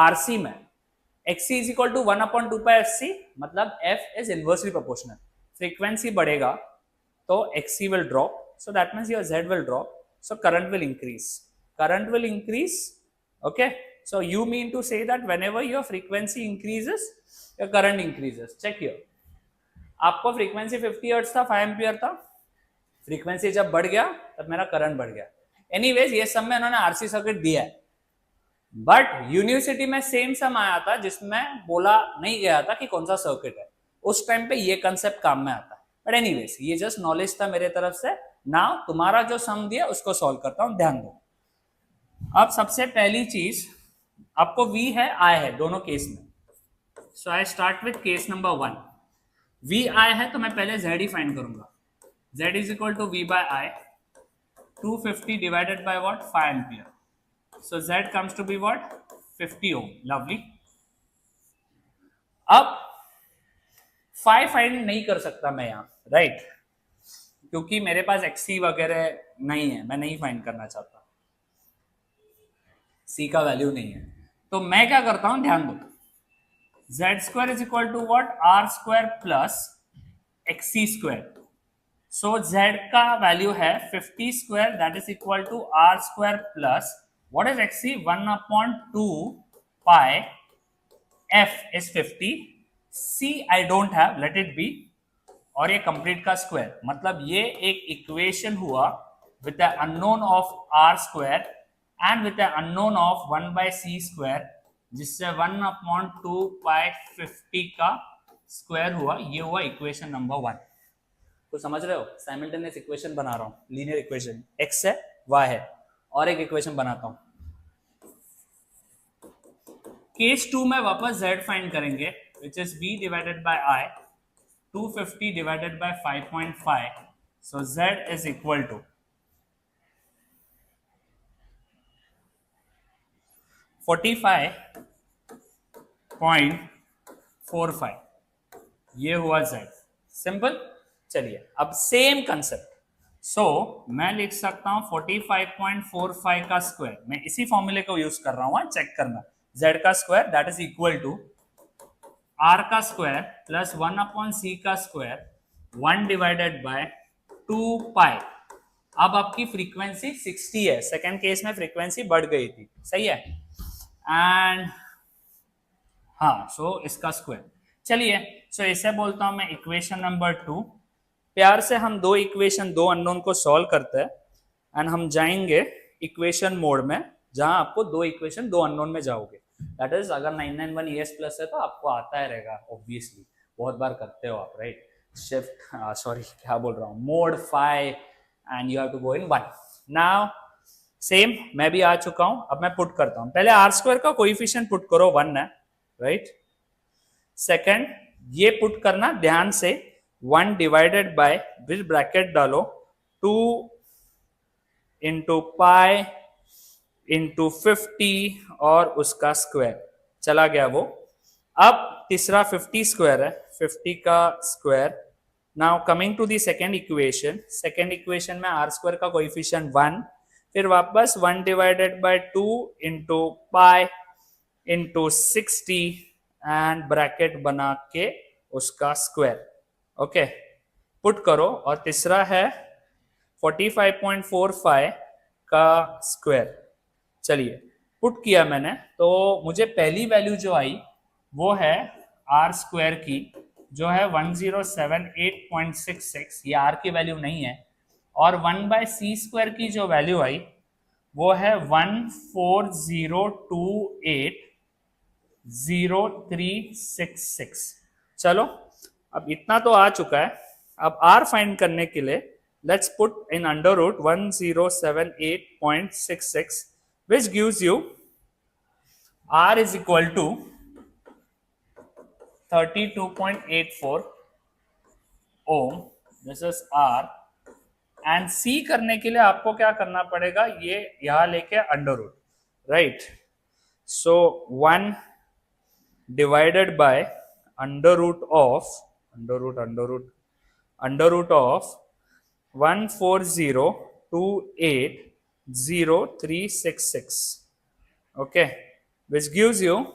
[SPEAKER 1] RC में XC is equal to 1/2πfc, मतलब F is inversely proportional. Frequency बढ़ेगा तो XC will drop, so that means your Z will drop, so current will increase. Current will increase, okay? So you mean to say that whenever your frequency increases, your current increases. Check here. आपको फ्रीक्वेंसी 50 हर्ट्ज था, 5 एम्पियर था. फ्रीक्वेंसी जब बढ़ गया तब मेरा करंट बढ़ गया. एनीवेज ये सब में उन्होंने आरसी सर्किट दिया है, बट यूनिवर्सिटी में सेम सम आया था जिसमें बोला नहीं गया था कि कौन सा सर्किट है. उस टाइम पे ये कंसेप्ट काम में आता है. बट एनीवेज ये जस्ट नॉलेज था मेरे तरफ से. नाउ तुम्हारा जो सम दिया उसको सॉल्व करता हूं, ध्यान दो. अब सबसे पहली चीज, आपको V है, I है दोनों केस में. So I start with case number 1. V I है तो मैं पहले Z ही फाइंड करूंगा. Z is equal to V by I, 250 divided by what? 5 ampere. So Z comes to be what? 50 ohm. Lovely. अब 5 फाइंड नहीं कर सकता मैं यहाँ, राइट? क्योंकि मेरे पास XC वगैरह नहीं है, मैं नहीं फाइंड करना चाहता. C का वैल्यू नहीं है, तो मैं क्या करता हूं, ध्यान दो. Z square is equal to what? R square plus XC square. So Z का वैल्यू है 50 square, that is equal to R square plus what is XC? 1/2 pi. F is 50. C I don't have, let it be. और ये कंप्लीट का स्क्वायर, मतलब ये एक इक्वेशन हुआ with the unknown of R square and with the unknown of 1/c square, जिससे 1/2 pi 50 का स्क्वायर हुआ. ये हुआ इक्वेशन नंबर 1. तो समझ रहे हो, साइमल्टेनियस इक्वेशन बना रहा हूं, लीनियर इक्वेशन. X है, Y है, और एक इक्वेशन बनाता हूं. केस 2 में वापस Z फाइंड करेंगे, which is V divided by I, 250 divided by 5.5. So Z is equal to 45.45. ये हुआ Z. सिंपल. चलिए अब सेम कंसेप्ट. सो मैं लिख सकता हूं 45.45 का स्क्वायर. मैं इसी फॉर्मूले को यूज कर रहा हूं, चेक करना. Z का square that is equal to R का स्क्वायर प्लस 1/c का स्क्वायर, 1 डिवाइडेड बाय 2 पाई. अब आपकी फ्रीक्वेंसी 60 है. सेकेंड केस में फ्रीक्वेंसी बढ़ गई थी, सही है. एंड हाँ, सो इसका स्क्वायर. चलिए, सो इसे बोलता हूं मैं इक्वेशन नंबर 2. प्यार से हम दो इक्वेशन, दो अननोन को सॉल्व करते हैं एंड हम जाएंगे इक्वेशन मोड में, जहां आपको दो इक्वेशन, दो अननोन में जाओगे. दैट इज अगर 991 ES प्लस है तो आपको आता है रहेगा, ऑब्वियसली बहुत बार करते हो आप, राइट? शिफ्ट, सॉरी क्या बोल रहा हूँ, mode 5 and you have to go in 1. Now same मैं भी आ चुका हूं. अब मैं पुट करता हूं. पहले R स्क्वायर का कोएफिशिएंट पुट करो, 1 है, राइट? सेकंड ये पुट करना ध्यान से, 1 डिवाइडेड बाय, बिग ब्रैकेट डालो, 2 इंटू पाई इंटू 50 और उसका स्क्वायर. चला गया वो. अब तीसरा 50 स्क्वायर है, 50 का square. Now coming to the second equation. Second equation में R स्क्वायर का कोएफिशिएंट 1, फिर वापस 1 divided by 2 into pi into 60 and bracket बना के उसका स्क्वायर। ओके, पुट करो। और तीसरा है 45.45 का स्क्वायर। चलिए, पुट किया मैंने तो मुझे पहली वैल्यू जो आई वो है आर स्क्वायर की, जो है 1078.66। ये आर की वैल्यू नहीं है। और 1 बाय सी स्क्वायर की जो वैल्यू आई वो है 140280366। चलो, अब इतना तो आ चुका है। अब आर फाइंड करने के लिए let's put in under root 1078.66 which gives you R is equal to 32.84 ohm. This is R. And C करने के लिए आपको क्या करना पड़ेगा, ये यहां लेके under root, right? So 1 divided by under root of 140280366, okay, which gives you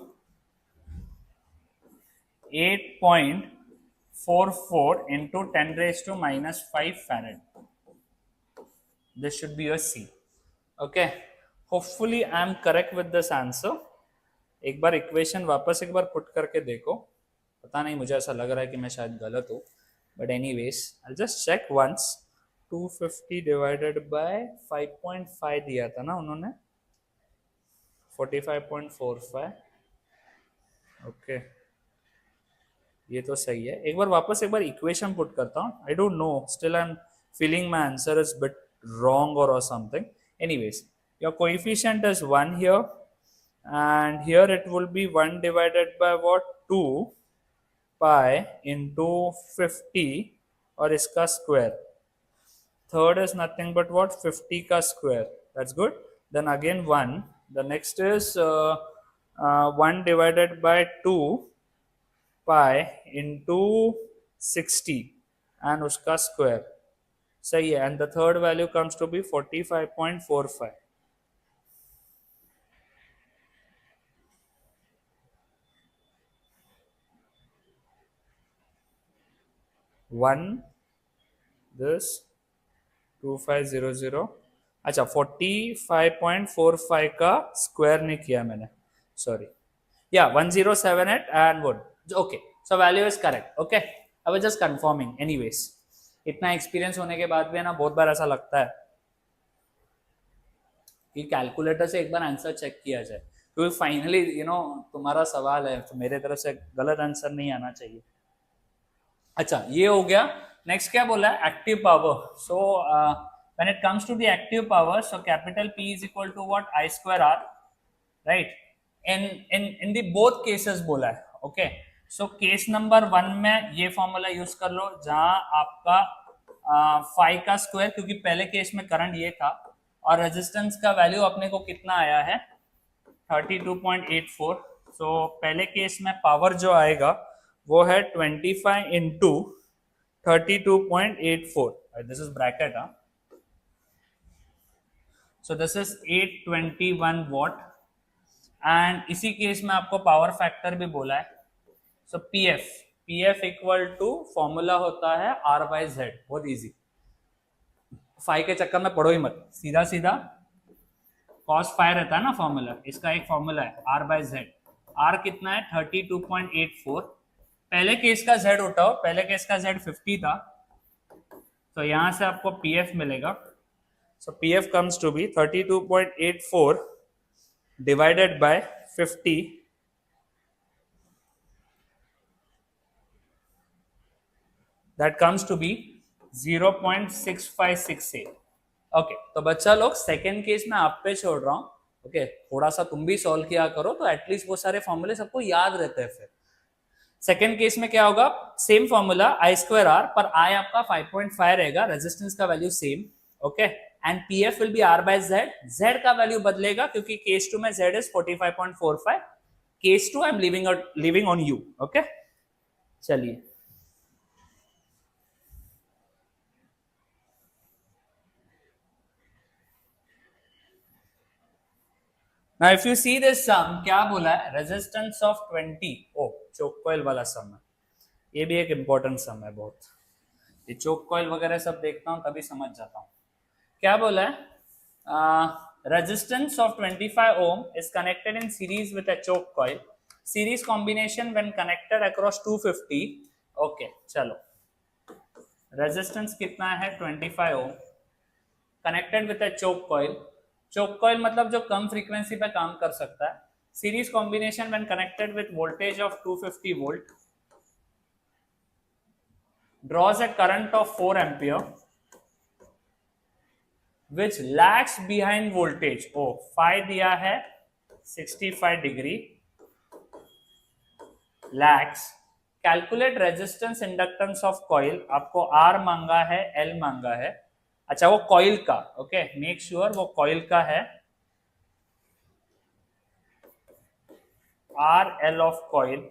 [SPEAKER 1] 8.44 into 10 raised to minus 5 farad. This should be your C. Okay, hopefully I am correct with this answer. एक बार इक्वेशन वापस एक बार पुट करके देखो, पता नहीं मुझे ऐसा लग रहा है कि मैं शायद गलत हूँ, but anyways I just check once. 250 divided by 5.5 दिया था ना उन्होंने, 45.45। ओके, ये तो सही है। एक बार वापस एक बार इक्वेशन पुट करता हूँ। I don't know, still I am feeling my answer is bit wrong or something. Anyways, your coefficient is 1 here, and here it will be 1 divided by what, 2 pi into 50 और इसका square. Third is nothing but what, 50 का square. That's good. Then again 1. The next is 1 divided by 2 pi into 60 and उसका square. सही है। And the third value comes to be 45.45। One this 2500। अच्छा, 45.45 का स्क्वायर नहीं किया मैंने, सॉरी। या 1078 and would. Okay, so value is correct. Okay, I was just confirming. Anyways, इतना एक्सपीरियंस होने के बाद भी है ना, बहुत बार ऐसा लगता है कि कैलकुलेटर से एक बार आंसर चेक किया जाए, क्योंकि फाइनली तुम्हारा सवाल है तो मेरे तरफ से गलत आंसर नहीं आना चाहिए। अच्छा, ये हो गया। नेक्स्ट क्या बोला है, active power. So when it comes to the active power, so capital P is equal to what, I square R, right? In the both cases बोला है। ओके, सो केस नंबर 1 में ये फॉर्मूला यूज कर लो, जहां आपका फाई का स्क्वायर, क्योंकि पहले केस में करंट ये था और रेजिस्टेंस का वैल्यू अपने को कितना आया है, 32.84। सो पहले केस में पावर जो आएगा वो है 25 into 32.84। This is bracket. So this is 821 what. And इसी केस में आपको पावर फैक्टर भी बोला है। सो पीएफ इक्वल टू फॉर्मूला होता है R बाई Z। बहुत इजी, फाई के चक्कर में पढ़ो ही मत, सीधा सीधा कॉस फाई रहता है ना फॉर्मूला, इसका एक फॉर्मूला है R बाई Z। R कितना है, 32.84। पहले केस का Z उठाओ, पहले केस का Z 50 था, तो यहां से आपको पीएफ मिलेगा। So PF comes to be 32.84 divided by 50, that comes to be 0.6568। Okay, तो बच्चा लोग सेकेंड केस में आप पे छोड़ रहा हूं। ओके, थोड़ा सा तुम भी सॉल्व किया करो तो एटलीस्ट वो सारे फॉर्मूले सबको याद रहते हैं। फिर सेकेंड केस में क्या होगा, same formula I square R, पर I आपका 5.5 रहेगा, रेजिस्टेंस का value same. Okay, and PF will be R by Z। Z का वैल्यू बदलेगा क्योंकि केस 2 में Z is 45.45, case 2 I am leaving on you. Okay, चलिए now if you see this sum, क्या बोला है, रेजिस्टेंस ऑफ 20, ओ चोक कॉइल वाला सम है, ये भी एक इंपॉर्टेंट सम है बहुत, ये चोक कॉइल वगैरह सब देखता हूँ तभी समझ जाता हूँ। क्या बोला है, resistance of 25 ohm is connected in series with a choke coil. Series combination when connected across 250. Okay, चलो resistance कितना है 25 ohm connected with a choke coil. choke coil मतलब जो कम फ्रीक्वेंसी पे काम कर सकता है. Series combination when connected with voltage of 250 volt draws a current of 4 ampere which lags behind voltage. O phi दिया है 65 degree, lags. Calculate resistance inductance of coil, आपको R मांगा है, L मांगा है, अच्छा वो कॉइल का, ओके मेक श्योर वो कॉइल का है, R L of coil.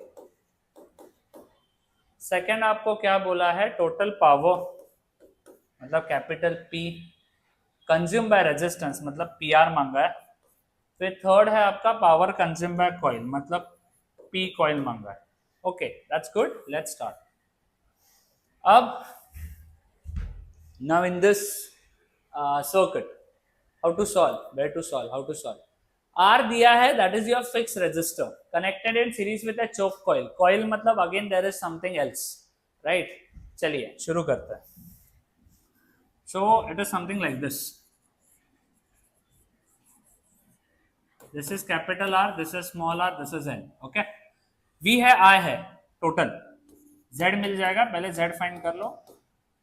[SPEAKER 1] Second आपको क्या बोला है, टोटल पावर मतलब capital P consume by resistance मतलब PR मांगा है. फिर थर्ड है आपका पावर कंज्यूम बाय कॉइल मतलब P कॉइल मांगा है. Okay that's good, let's start. अब now in this circuit how to solve, where to solve, how to solve. R दिया है, that is your fix resistor connected in series with a choke coil. Coil मतलब again there is something else, right. चलिए शुरू करते हैं. So it is something like this. This is capital R, this is small r, this is N. Okay. V है, I है, टोटल Z मिल जाएगा, पहले Z फाइंड कर लो.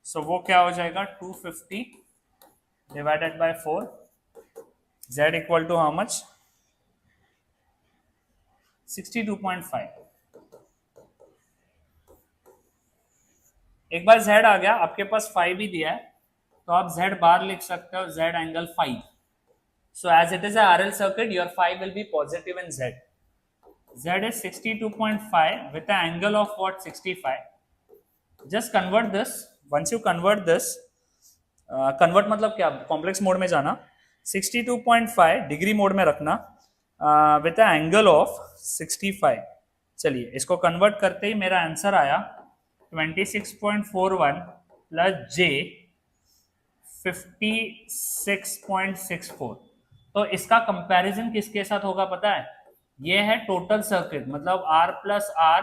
[SPEAKER 1] So वो क्या हो जाएगा 250 divided by 4. Z equal to how much? 62.5. एक बार Z आ गया, आपके पास 5 भी दिया है, तो आप Z बार लिख सकते हो, Z angle 5. So as it is a RL circuit, your phi will be positive in Z. Z is 62.5 with an angle of what, 65. Just convert this. Once you convert this, convert मतलब क्या, complex mode में जाना, 62.5 डिग्री मोड में रखना with an angle of 65. चलिए इसको कन्वर्ट करते ही मेरा आंसर आया 26.41 प्लस J 56.64. तो इसका कंपैरिजन किसके साथ होगा पता है, ये है टोटल सर्किट मतलब R plus R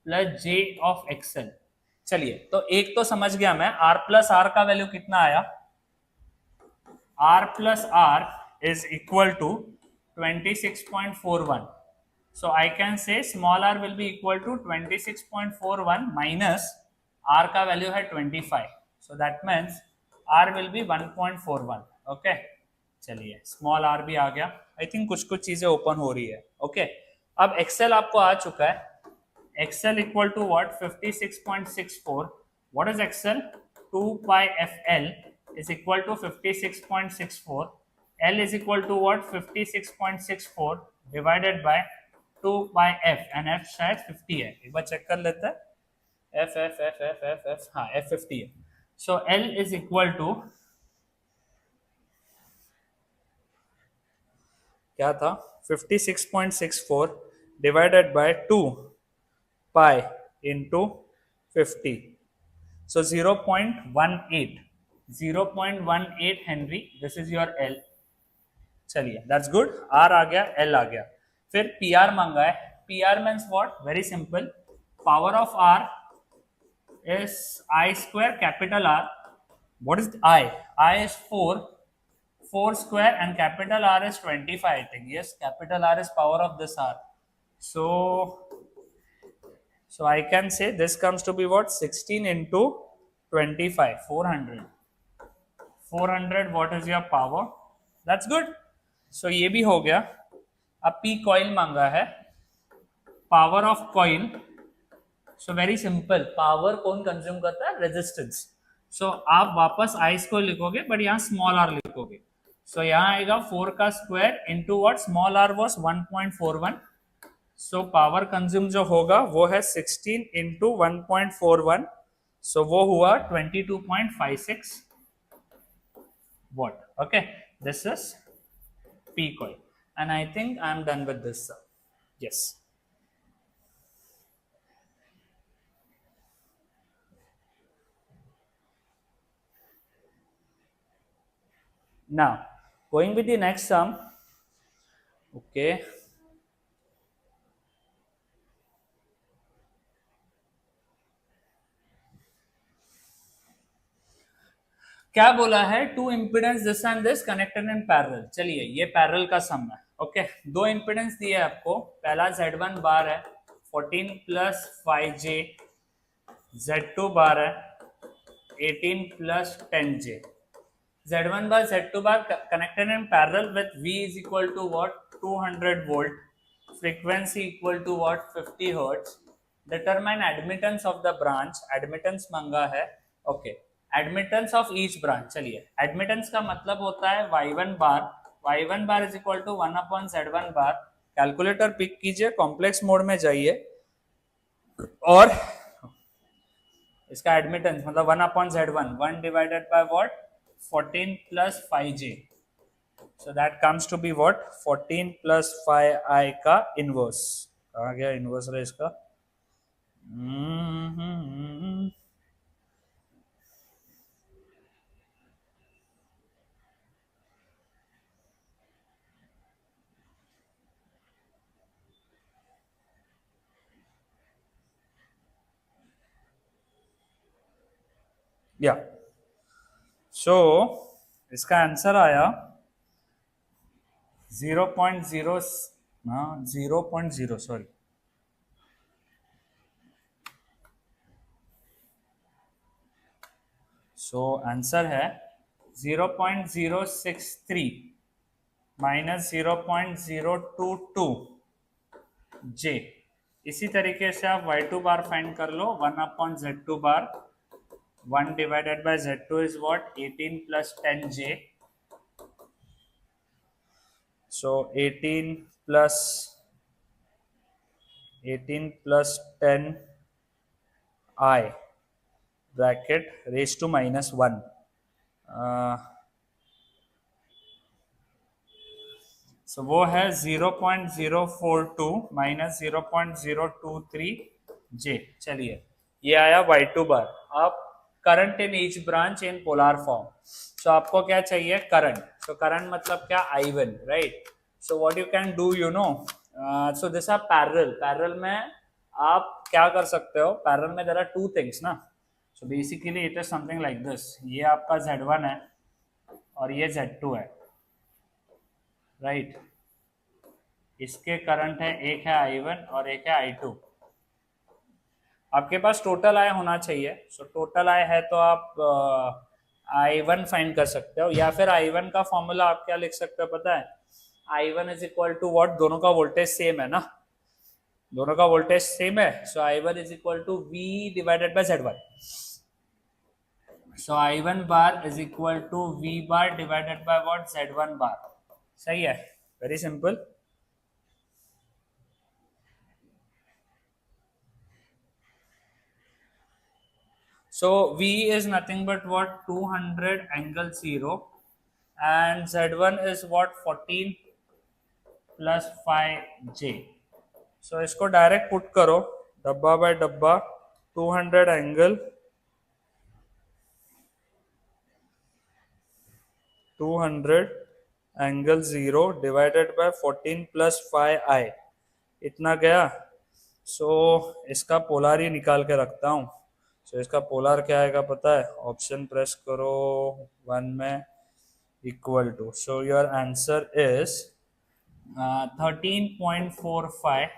[SPEAKER 1] plus J of XL. चलिए तो एक तो समझ गया मैं, R प्लस R का वैल्यू कितना आया, R plus R is equal to 26.41. So I can say small r will be equal to 26.41 minus R का वैल्यू है 25. So that means R will be 1.41. Okay चलिए स्मॉल r भी आ गया. आई थिंक कुछ चीजें ओपन हो रही है. ओके अब XL आपको आ चुका है. XL equal to what, 56.64. What is XL, 2 pi FL is equal to 56.64. L is equal to what, 56.64 divided by 2 pi F, and F शायद 50 है, एक बार चेक कर लेते हैं. F हाँ F 50 है. So L is equal to क्या था, 56.64 divided by 2 pi into 50. So 0.18 Henry. This is your L. चलिए दैट्स गुड. R आ गया, L आ गया. फिर PR मांगा है. PR means what, very simple, power of R is I square capital R. What is I? I is 4 square and capital R is 25. I think yes, capital R is power of this R. So I can say this comes to be what, 16 into 25, 400. 400 what is your power. That's good. So ये भी हो गया. अब P coil मांगा है, power of coil. So very simple, power कौन कंज्यूम करता है, रेजिस्टेंस. So आप वापस I को लिखोगे बट यहाँ स्मॉल r लिखोगे. So यहाँ आएगा 4 का square into what, small r was 1.41. So power consume जो होगा वो है 16 इंटू 1.41. So वो हुआ 22.56 watt. Okay, this is P coil. and I think I'm done with this, sir. Yes. Now, going with the next sum. Okay. क्या बोला है? Two impedance this and this connected in parallel. चलिए, ये पैरेलल का सम है. ओके, दो इम्पिडेंस दिए आपको. पहला Z1 बार है 14 प्लस 5J, Z2 बार है 18 plus 10J. Z1 bar Z2 bar connected in parallel with V is equal to what? 200 volt. Frequency equal to what? 50 hertz. Determine admittance of the branch. Admittance मांगा है. Okay. Admittance of each branch. चलिए, admittance का मतलब होता है Y1 bar. Y1 bar is equal to 1 upon Z1 bar. Calculator pick कीजिए, कॉम्प्लेक्स मोड में जाइए और इसका एडमिटेंस मतलब 1 upon Z1, 1 divided by what? 14 plus 5J. So that comes to be what? 14 plus 5I का inverse. कहाँ गया inverse है इसका? या सो इसका आंसर आया 0.0 सॉरी सो आंसर है 0.063 माइनस 0.022 J. इसी तरीके से आप Y2 बार फाइंड कर लो. 1 upon Z2 bar 1 divided by Z2 is what? 18 plus 10J. So 18 plus 10 I bracket raised to minus 1. So वो है 0.042 minus 0.023 J. चलिए, ये आया Y2 बार. आप current in each branch in polar form. So आपको क्या चाहिए? करंट. सो करंट मतलब क्या? I1, right? So what you can do, you know, so this are parallel. Parallel में आप क्या कर सकते हो? पैरेलल में देयर आर टू थिंग्स ना. So basically it is something like this. ये आपका Z1 है और ये Z2 है, राइट? इसके करंट है, एक है I1 और एक है I2. आपके पास टोटल आई होना चाहिए. सो टोटल आई है तो आप I1 फाइंड कर सकते हो, या फिर I1 का फॉर्मूला आप क्या लिख सकते हो पता है? I1 is equal to what? दोनों का वोल्टेज सेम है ना, दोनों का वोल्टेज सेम है. So I1 is equal to V divided by Z1. So I1 bar is equal to V bar divided by what? Z1 bar. सही है, very simple. So V is nothing but what? 200 angle 0, and Z1 is what? 14 plus 5J. So इसको डायरेक्ट पुट करो, डब्बा बाय डब्बा. 200 angle 0 divided by 14 plus 5I, इतना गया. सो इसका पोलर ही निकाल के रखता हूँ. सो इसका पोलर क्या आएगा पता है? ऑप्शन प्रेस करो 1 में, equal to. So your answer is 13.45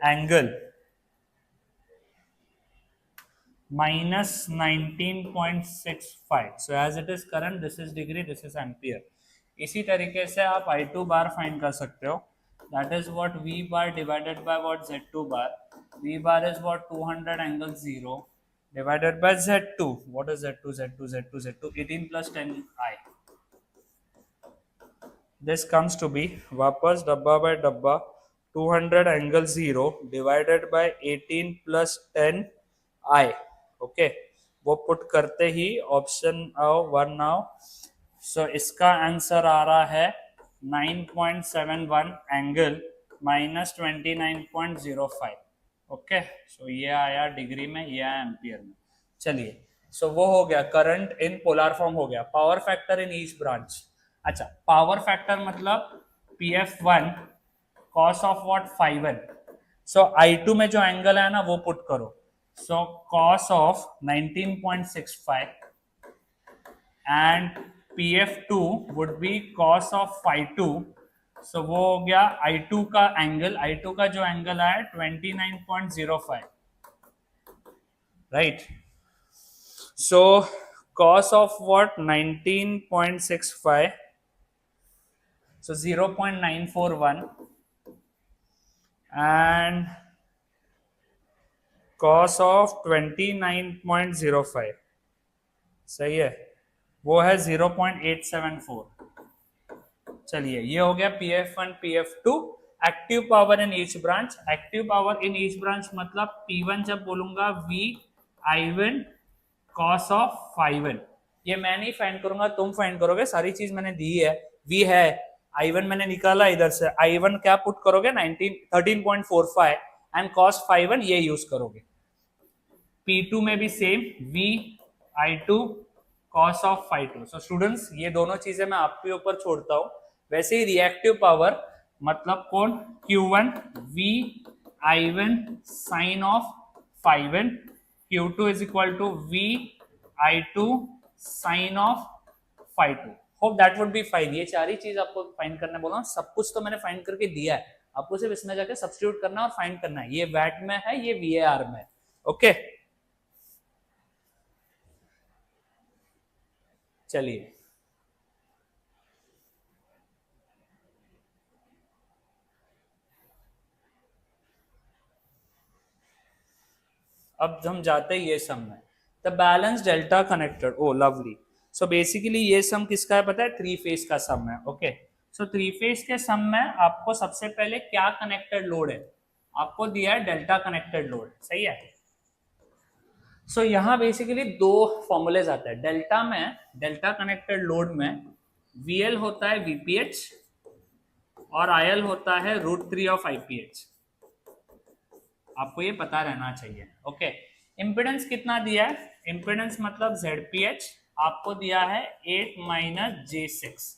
[SPEAKER 1] angle minus 19.65. So as it is current, this is degree, this is ampere. इसी तरीके से आप I2 बार फाइंड कर सकते हो. That is what V bar divided by what? Z2 bar. V bar is what? 200 angle 0 divided by Z2. What is Z2? Z2 18 plus 10I. This comes to be वापस डब्बा बाय डब्बा 200 angle 0 divided by 18 plus 10I. Okay, वो पुट करते ही ऑप्शन आओ 1 आओ. सो इसका आंसर आ रहा है 9.71 एंगल माइनस 29.05। ओके, सो ये आया डिग्री में, ये आया एम्पियर में। चलिए, सो वो हो गया करंट इन पोलर फॉर्म हो गया। Power factor in each branch. अच्छा, पावर फैक्टर मतलब PF1 cos of what 5n। So I2 में जो एंगल है ना वो पुट करो। सो cos of 19.65 and PF2 would be cos of phi2। सो वो हो गया I2 का एंगल, I2 का जो एंगल है 29.05, right. So cos of what 19.65, so 0.941 and cos of 29.05 सही है, वो है 0.874। चलिए, ये हो गया PF1 PF2। Active power in each branch. Active power in each branch मतलब P1 जब बोलूंगा VI1 cos ऑफ 5n। ये मैं नहीं फाइंड करूंगा, तुम फाइंड करोगे, सारी चीज मैंने दी है। V है, I1 मैंने निकाला इधर से, I1 क्या पुट करोगे 13.45 एंड cos 5n ये यूज करोगे। P2 में भी same VI2 cos of phi2। So students, ये दोनों चीजें मैं आपके ऊपर छोड़ता हूं। वैसे ही रिएक्टिव पावर मतलब कौन, Q1 VI1 sin of 5n, Q2 is equal to VI2 sin of phi2। Hope that would be fine. ये चार ही चीज आपको फाइंड करना बोला, सब कुछ तो मैंने फाइंड करके दिया है, आपको सिर्फ इसमें जाके सब्स्टिट्यूट करना और फाइंड करना है। ये वैट में है, ये VAR में है। ओके, चलिए अब हम जाते हैं ये सम में। The balance delta connected, oh lovely. So basically ये सम किसका है पता है, थ्री फेज का सम है। ओके, सो थ्री फेज के सम में आपको सबसे पहले क्या कनेक्टेड लोड है, आपको दिया है डेल्टा कनेक्टेड लोड, सही है। सो यहाँ बेसिकली दो फॉर्मूलेज आते हैं डेल्टा में। डेल्टा कनेक्टेड लोड में VL होता है VPH और IL होता है √3 ऑफ IPH। आपको ये पता रहना चाहिए। ओके, इम्पिडेंस कितना दिया है, इम्पिडेंस मतलब ZPH आपको दिया है 8 - j6।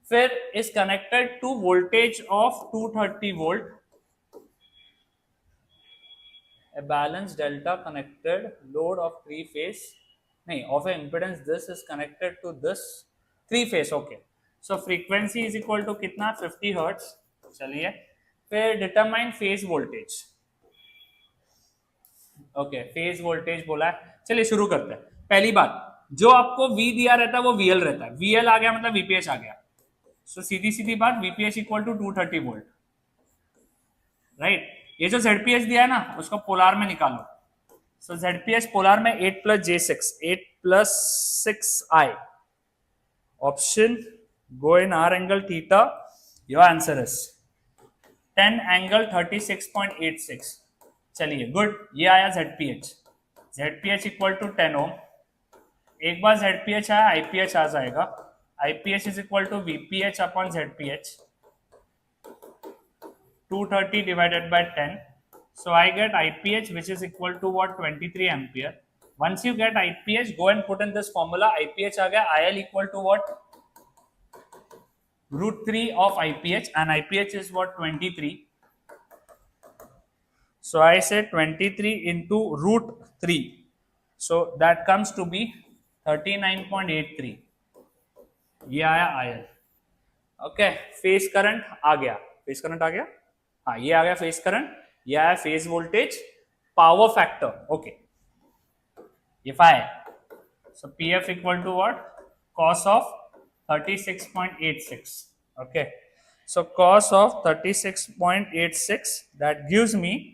[SPEAKER 1] फिर is connected to voltage of 230 volt. A balanced delta connected load of three phase, नहीं, of a impedance this is connected to this three phase। okay, so frequency is equal to कितना 50 hertz। चलिए, फिर determine phase voltage। Okay, phase voltage बोला है। चलिए शुरू करते हैं। पहली बात, जो आपको V दिया रहता है वो VL रहता है, VL आ गया मतलब VPH आ गया। सो सीधी सीधी बात, VPH equal to 230 volt, right. ये जो ZPH दिया है ना उसको पोलार में निकालो। सो ZPH पोलार में 8 + j6, 8 + 6i। Option go in R angle theta, your answer is 10 angle 36.86। चलिए गुड, ये आया ZPH। ZPH equal to 10 ohm. एक बार ZPH आया IPH आ जाएगा। IPH is equal to VPH upon ZPH, 230 divided by 10। So I get IPH which is equal to what, 23 ampere। Once you get IPH, go and put in this formula। IPH आ गया, IL equal to what, √3 of IPH and IPH is what, 23। So I say 23 into √3, so that comes to be 39.83। ये आया IL। ओके, फेज करंट आ गया, फेज करंट आ गया, हाँ ये आ गया फेज करंट, ये आया phase voltage, power factor. Okay, ये 5। So PF equal to what, cos of 36.86। Okay, so cos of 36.86 that gives me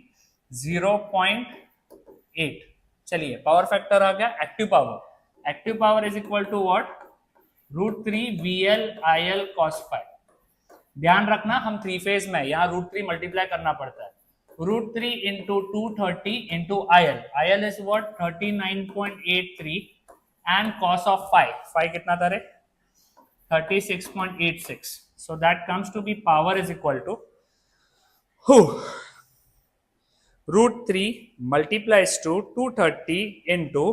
[SPEAKER 1] 0.8। चलिए, पावर फैक्टर आ गया। Active power, active power is equal to what, √3 VL IL cos 5। ध्यान रखना हम थ्री फेज में, यहाँ √3 मल्टीप्लाई करना पड़ता है। √3 into 230 into IL is what, 39.83 and cos of 5 कितना था रे, 36.86। So that comes to be power is equal to root 3 multiplies to 230 into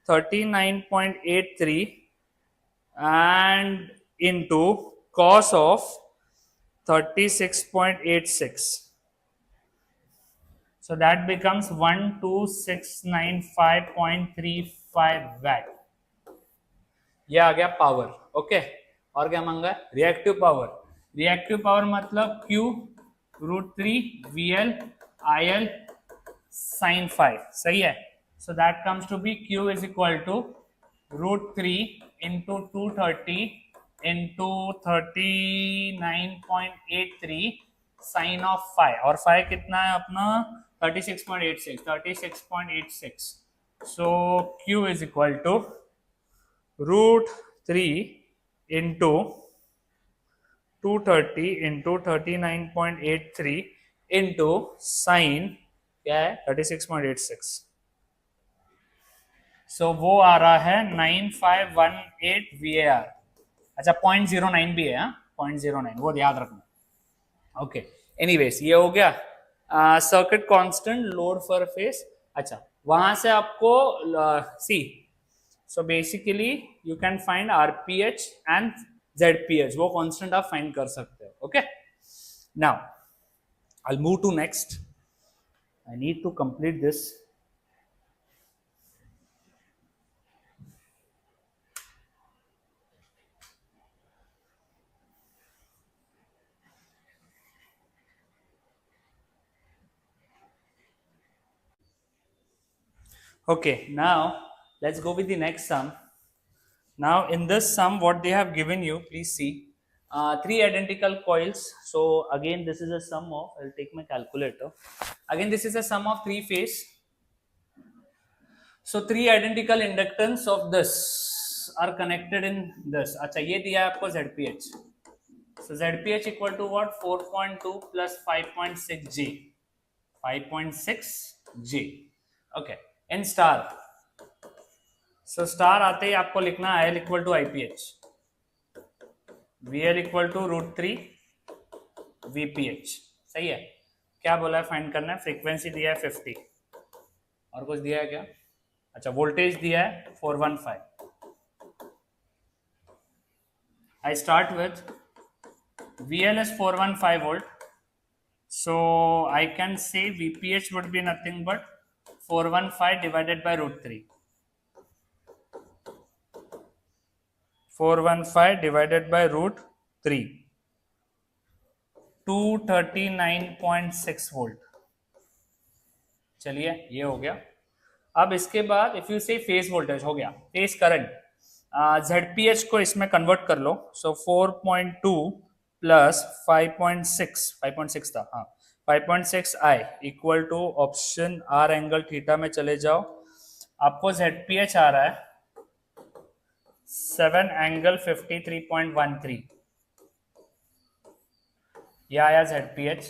[SPEAKER 1] 39.83 and into cos of 36.86. So that becomes 12695.35 watt. ये आ गया पावर. ओके, और क्या मांगा है? Reactive power. रिएक्टिव पावर मतलब Q √3 VL IL sin 5. सही है. So that comes to be Q is equal to √3 into 230 into 39.83 sin of 5. और 5 कितना है अपना? 36.86. So Q is equal to √3 into 230 into 39.83 into sin क्या है? 36.86. So वो आ रहा है 9518 VAR. अच्छा 0.09 भी है, हाँ 0.09, वो याद रखना. ओके, एनीवेज ये हो गया. सर्किट कांस्टेंट लोड पर फेस. अच्छा, वहां से आपको see, so basically you can find RPH and ZPH, वो कांस्टेंट आप फाइंड कर सकते हो. Okay, now I will move to next. I need to complete this. Okay, now let's go with the next sum. Now in this sum what they have given you, please see, 3 identical coils. So again this is a sum of, I'll take my calculator. Again this is a sum of 3 phase. So 3 identical inductance of this are connected in this. अच्छा, ये दिया है आपको ZPH. So ZPH equal to what? 4.2 plus 5.6 G. 5.6 G. Okay. In star. So star आते ही आपको लिखना है IL equal to IPH, VL equal to √3 VPH. सही है. क्या बोला है फाइंड करना है? फ्रीक्वेंसी दिया है 50, और कुछ दिया है क्या? अच्छा, वोल्टेज दिया है 415. आई start with VL is 415 volt, so I can say VPH would be nothing but 415 divided by √3. 415 divided by √3. 239.6 volt. चलिए ये हो गया. अब इसके बाद इफ यू से फेज वोल्टेज हो गया, फेज करंट, ZPH को इसमें कन्वर्ट कर लो. सो 4.2 प्लस 5.6 था, हाँ 5.6 I equal to option R angle theta में चले जाओ. आपको ZPH आ रहा है 7 एंगल 53.13. यह आया ZPH.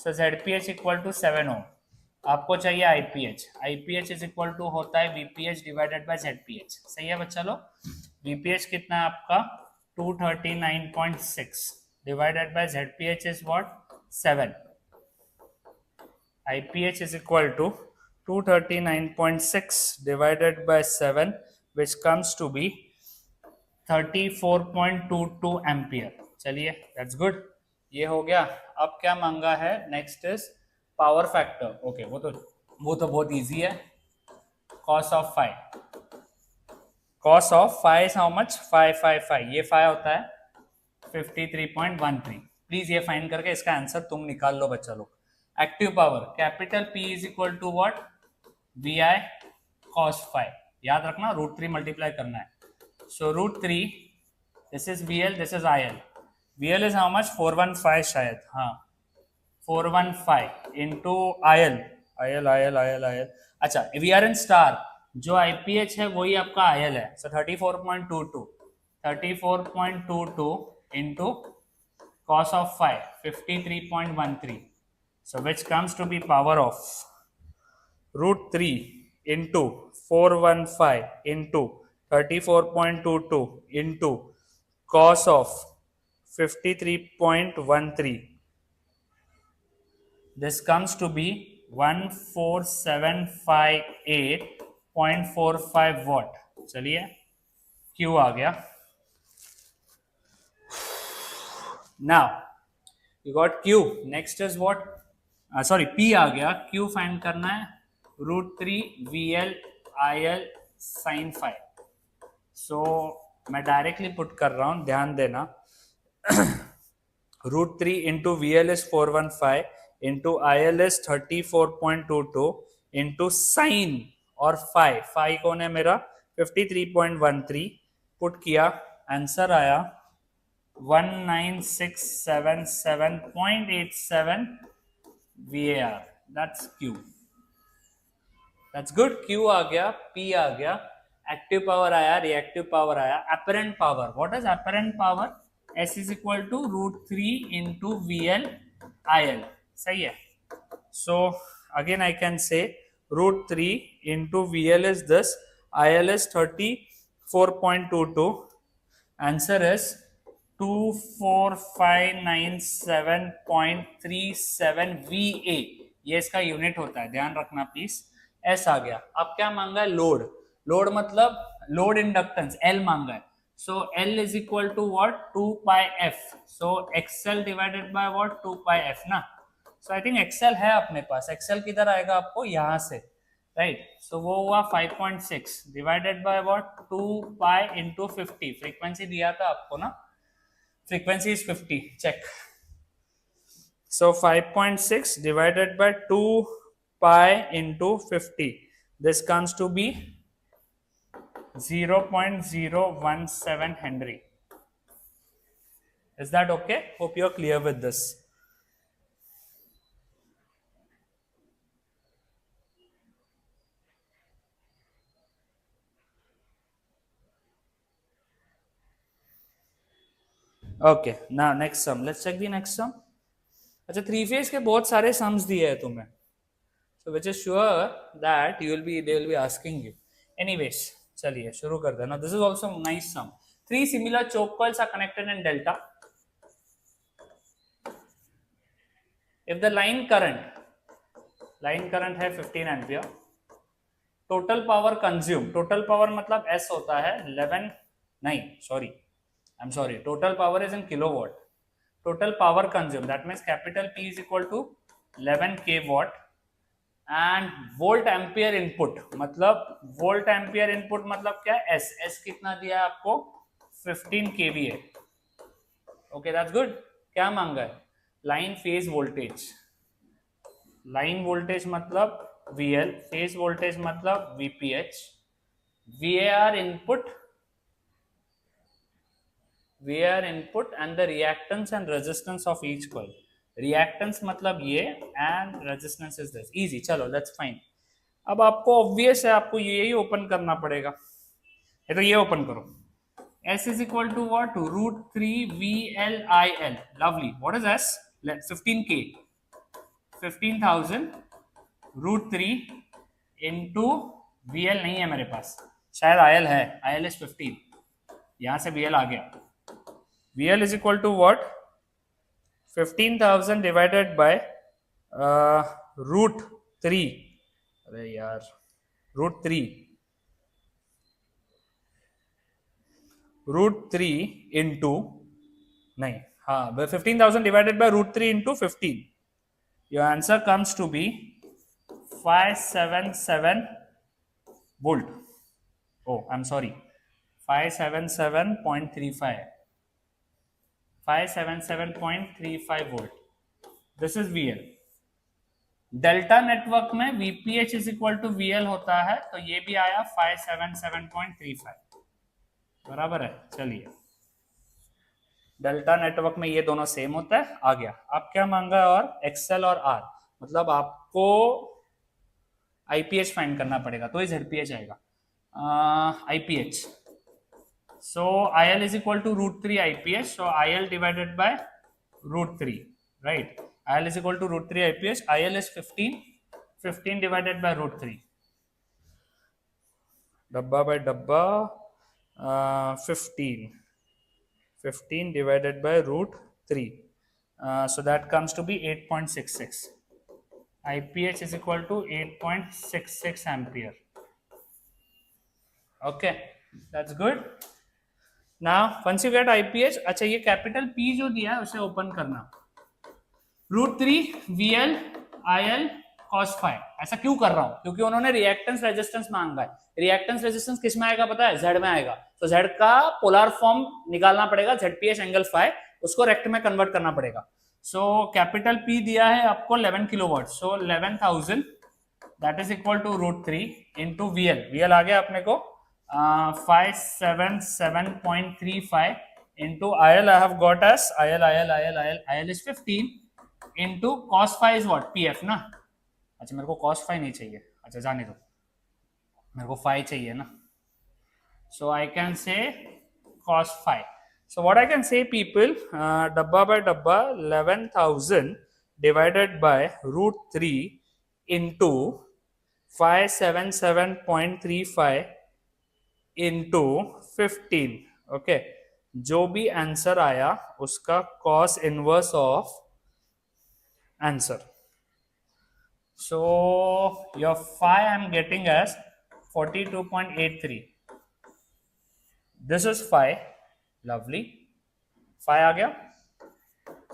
[SPEAKER 1] So ZPH equal to 7 Ω. आपको चाहिए IPH. IPH is equal to होता है VPH डिवाइडेड बाय ZPH. सही है बच्चा लोग. VPH कितना है आपका? 239.6 divided by ZPH is what? 7. IPH is equal to 239.6 divided by 7, which comes to be 34.22 ampere. चलिए, that's good. ये हो गया. अब क्या मांगा है? Next is power factor. Okay, वो तो बहुत इजी है. cos of 5. cos of 5 is how much? 555. ये 5 होता है 53.13. प्लीज ये फाइंड करके इसका आंसर तुम निकाल लो बच्चा लोग. Active power capital P is equal to what? VI cos 5. याद रखना √3 मल्टीप्लाई करना है. So √3, this is VL, this is IL. VL is how much? 415 शायद, हाँ 415 इंटू IL. अच्छा, वी आर इन स्टार. जो IPH है वही आपका IL है. So 34.22 into cos of 5 53.13. So which comes to be power of √3 into 415 into 34.22 into cos of
[SPEAKER 2] 53.13. This comes to be 14758.45 watt. चलिए Q आ गया. Now you got Q. Next is what? Sorry, P आ गया. Q फाइंड करना है. √3 VL IL sin phi. So मैं डायरेक्टली पुट कर रहा हूं, ध्यान देना. √3 into VL is 415 into IL is 34.22 into sin और phi कौन है मेरा 53.13 पुट किया, आंसर आया 19677.87 VAR. That's Q. That's good. Q आ गया, P आ गया, एक्टिव पावर आया, रिएक्टिव पावर आया, apparent power. What is apparent power? S is equal to √3 into VL IL. सही है. So again I can say √3 into VL is this, IL is 34.22. Answer is 24597.37 VA. ये इसका यूनिट होता है, ध्यान रखना प्लीज. एस आ गया. अब क्या मांगा है? लोड. लोड मतलब लोड इंडक्टेंस एल मांगा है. So L is equal to what? 2 pi F. So XL divided by what? 2 pi F ना. सो आई थिंक एक्सएल है अपने पास. एक्सएल किधर आएगा आपको? यहां से, राइट. सो वो हुआ 5.6 divided by what? 2 pi into 50. Frequency दिया था आपको ना, frequency is 50. Check. So 5.6 divided by 2 pi into 50. This comes to be 0.017 Henry. Is that okay? Hope you're clear with this. Okay, now next sum. Let's check the next sum. अच्छा, 3 फेज के बहुत सारे सम्स दिए हैं तुम्हें. So which is sure that they will be asking you. Anyways, चलिए शुरू कर देना. This is also nice sum. 3 similar choke coils are connected in delta. If the line current है 15 ampere, total power consume, total power मतलब S होता है 11, नहीं sorry, I am sorry, total power is in kilowatt. Total power consume, that means capital P is equal to 11 k watt. And volt ampere input मतलब क्या? एस कितना दिया है आपको? 15 kVA. Okay, that's good. क्या मांगा है? Line phase voltage. Line voltage मतलब VL, फेज वोल्टेज मतलब VPH. VAR input and the reactance and resistance of each coil. Reactance मतलब ये and resistance is this. Easy. चलो let's find. अब आपको obvious है, आपको यही ओपन करना पड़ेगा. तो ये ओपन करो. S is equal to what? √3 VLIL. Lovely. What is S? 15K. 15,000 √3 into VL नहीं है मेरे पास, शायद IL है. IL is 15. यहां से VL आ गया. VL is equal to what? 15,000 divided by √3. अरे यार, √3 into नहीं, हाँ, 15,000 divided by √3 into 15. Your answer comes to be 577 volt. Oh, I'm sorry, 577.35. 577.35 volt. This is VL. Delta network में VPH is equal to VL होता है, तो ये भी आया 577.35. बराबर है. चलिए, डेल्टा नेटवर्क में ये दोनों सेम होता है. आ गया. आप क्या मांगा? और XL और R, मतलब आपको IPH फाइंड करना पड़ेगा, तो ZPH आएगा. IPH. So IL is equal to √3 IPH. So IL divided by √3, right? IL is equal to √3 IPH. IL is 15. 15 divided by √3. डब्बा by डब्बा 15. 15 divided by root 3. So that comes to be 8.66. IPH is equal to 8.66 ampere. Okay, that's good. Now once you get IPH, अच्छा ये कैपिटल P जो दिया है उसे ओपन करना. √3 VL IL cos phi. ऐसा क्यों कर रहा हूं? क्योंकि उन्होंने रिएक्टेंस रेजिस्टेंस मांगा है. रिएक्टेंस रेजिस्टेंस किस में आएगा पता है? Z में आएगा. तो Z का पोलर फॉर्म निकालना पड़ेगा, ZPH एंगल फाई, उसको रेक्ट में कन्वर्ट करना पड़ेगा. सो कैपिटल P दिया है आपको 11 kilowatt. So 11,000 that is equal to √3 into VL. VL आ गया अपने को 577.35 into IL. I have got as IL is 15 into cos phi is what? PF ना. अच्छा मेरे को cos phi नहीं चाहिए. अच्छा जाने दो, मेरे को phi चाहिए ना. So I can say cos phi. So what I can say people, dabba by dabba 11,000 divided by √3 into 577.35 into 15. Okay, जो भी आंसर आया उसका cos inverse of answer. So your phi I am getting as 42.83. This is phi. Lovely, phi आ गया.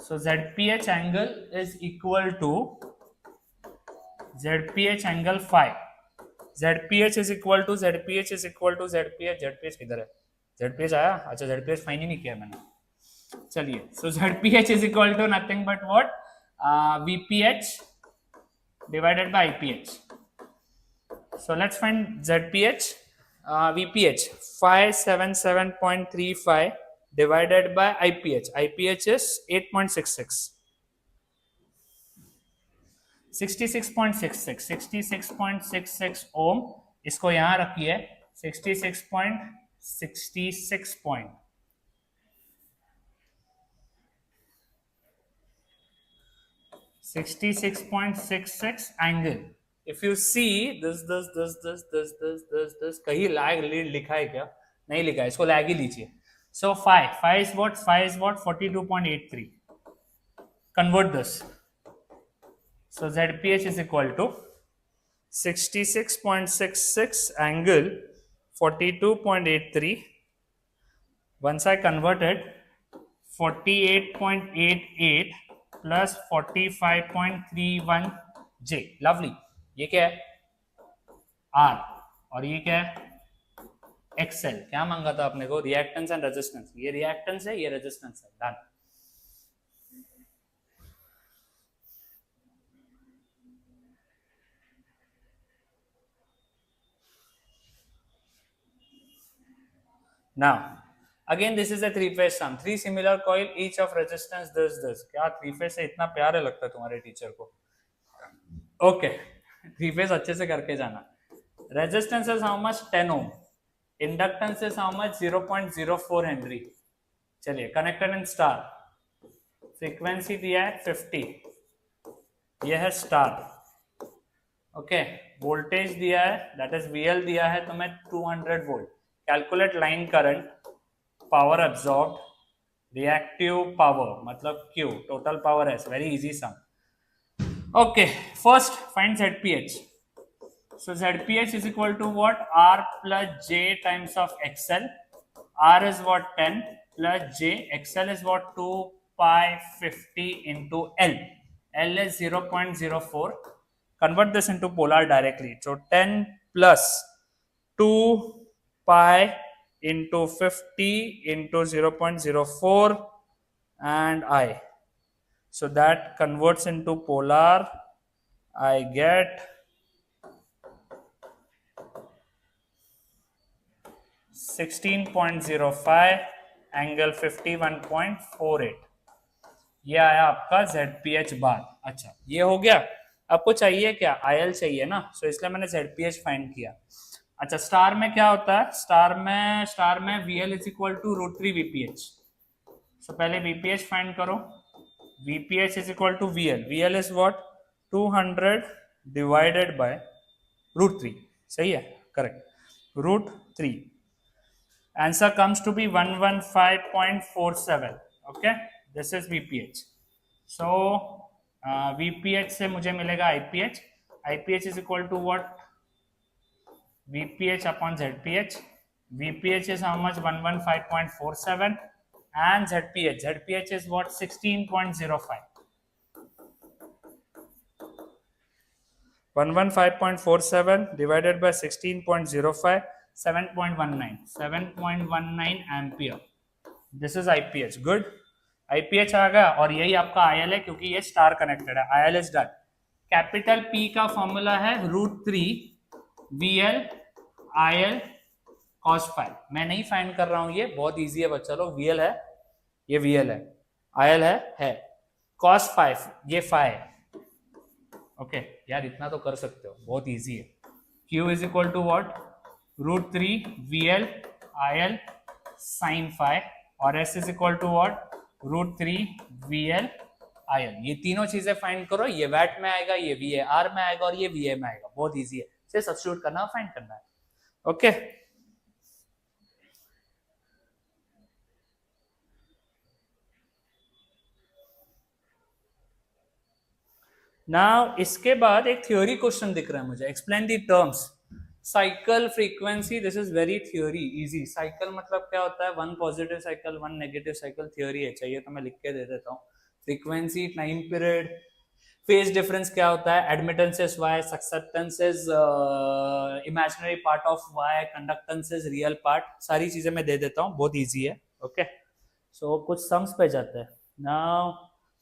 [SPEAKER 2] So ZPH angle is equal to ZPH angle phi. ZPH is equal to ZPH is equal to ZPH. ZPH किधर है? ZPH आया? अच्छा ZPH फाइन ही नहीं किया मैंने. चलिए, so ZPH is equal to nothing but what? VPH divided by IPH. So let's find ZPH. VPH 577.35 divided by IPH. IPH is 8.66. 66.66 ओम. इसको यहां रखिए. 66.66 angle. If you see this कहीं लैग लिखा है क्या? नहीं लिखा है, इसको लैग ही लीजिए. सो phi is what? 42.83. convert this. So ZPH is equal to 66.66 angle 42.83. Once I converted 48.88 plus 45.31 J. Lovely. ये क्या है? R. और ये क्या है? XL. क्या मांगा था आपने को? Reactance and resistance. ये रिएक्टेंस है, ये रेजिस्टेंस है. Done. Now, again this is a three-phase sum. 3 similar coil, each of resistance this. क्या 3-phase से इतना प्यारे लगता है तुम्हारे टीचर को? Okay, 3-phase अच्छे से करके जाना. Resistance is how much? 10 ohm. Inductance is how much? 0.04 Henry. चलिए, connected in star. Frequency दिया है 50. यह है star. Okay, voltage दिया है, that is VL दिया है तुम्हें 200 volt. Calculate line current, power absorbed, reactive power मतलब Q, total power S. Very easy sum. Okay, first find ZPH. So ZPH is equal to what? R plus J times of XL. R is what? 10 plus J. XL is what? 2 pi 50 into L. L is 0.04. Convert this into polar directly. So 10 plus 2 pi into 50 into 0.04 and I. So that converts into polar. I get 16.05 angle 51.48. ये आया आपका ZPH बार. अच्छा ये हो गया. आपको चाहिए क्या? IL चाहिए ना, सो इसलिए मैंने ZPH फाइंड किया. अच्छा स्टार में क्या होता है? स्टार में VL is equal to √3 VPH. So पहले VPH फाइंड करो. VPH is equal to VL. VL is what? 200 divided by √3. सही है? Correct. √3 Answer comes to be 115.47. Okay, this is VPH. So VPH से मुझे मिलेगा IPH. IPH is equal to what? VPH upon ZPH. VPH is how much? 115.47. And ZPH. ZPH is what? 16.05. 115.47 divided by 16.05, 7.19. 7.19 ampere. This is IPH. Good. IPH आ गया और यही आपका IL है क्योंकि ये स्टार कनेक्टेड है. IL is done. Capital P का फॉर्मूला है √3 VL IL cos phi. मैं नहीं फाइंड कर रहा हूं, ये बहुत इजी है बच्चा लोग. VL है, ये VL है, IL है cos phi, ये phi है. ओके यार इतना तो कर सकते हो, बहुत इजी है. Q is equal to what? √3 VL IL sin phi और S is equal to what? √3 VL IL. ये तीनों चीजें फाइंड करो. ये वैट में आएगा, ये VAR में आएगा और ये VA में आएगा. बहुत इजी है, सिर्फ सब्स्टिट्यूट करना और फाइंड करना है. ओके नाउ इसके बाद एक थ्योरी क्वेश्चन दिख रहा है मुझे. Explain the terms. Cycle frequency, this is very theory, easy. Cycle मतलब क्या होता है? One positive cycle, one negative cycle. Theory है, चाहिए तो मैं लिख के दे देता हूँ. Frequency, time period, phase difference क्या होता है, admittances Y, susceptances imaginary part of Y, conductances real part. सारी चीजें मैं दे देता हूँ, बहुत ईजी है. ओके सो कुछ सम्स पे जाते हैं नाउ.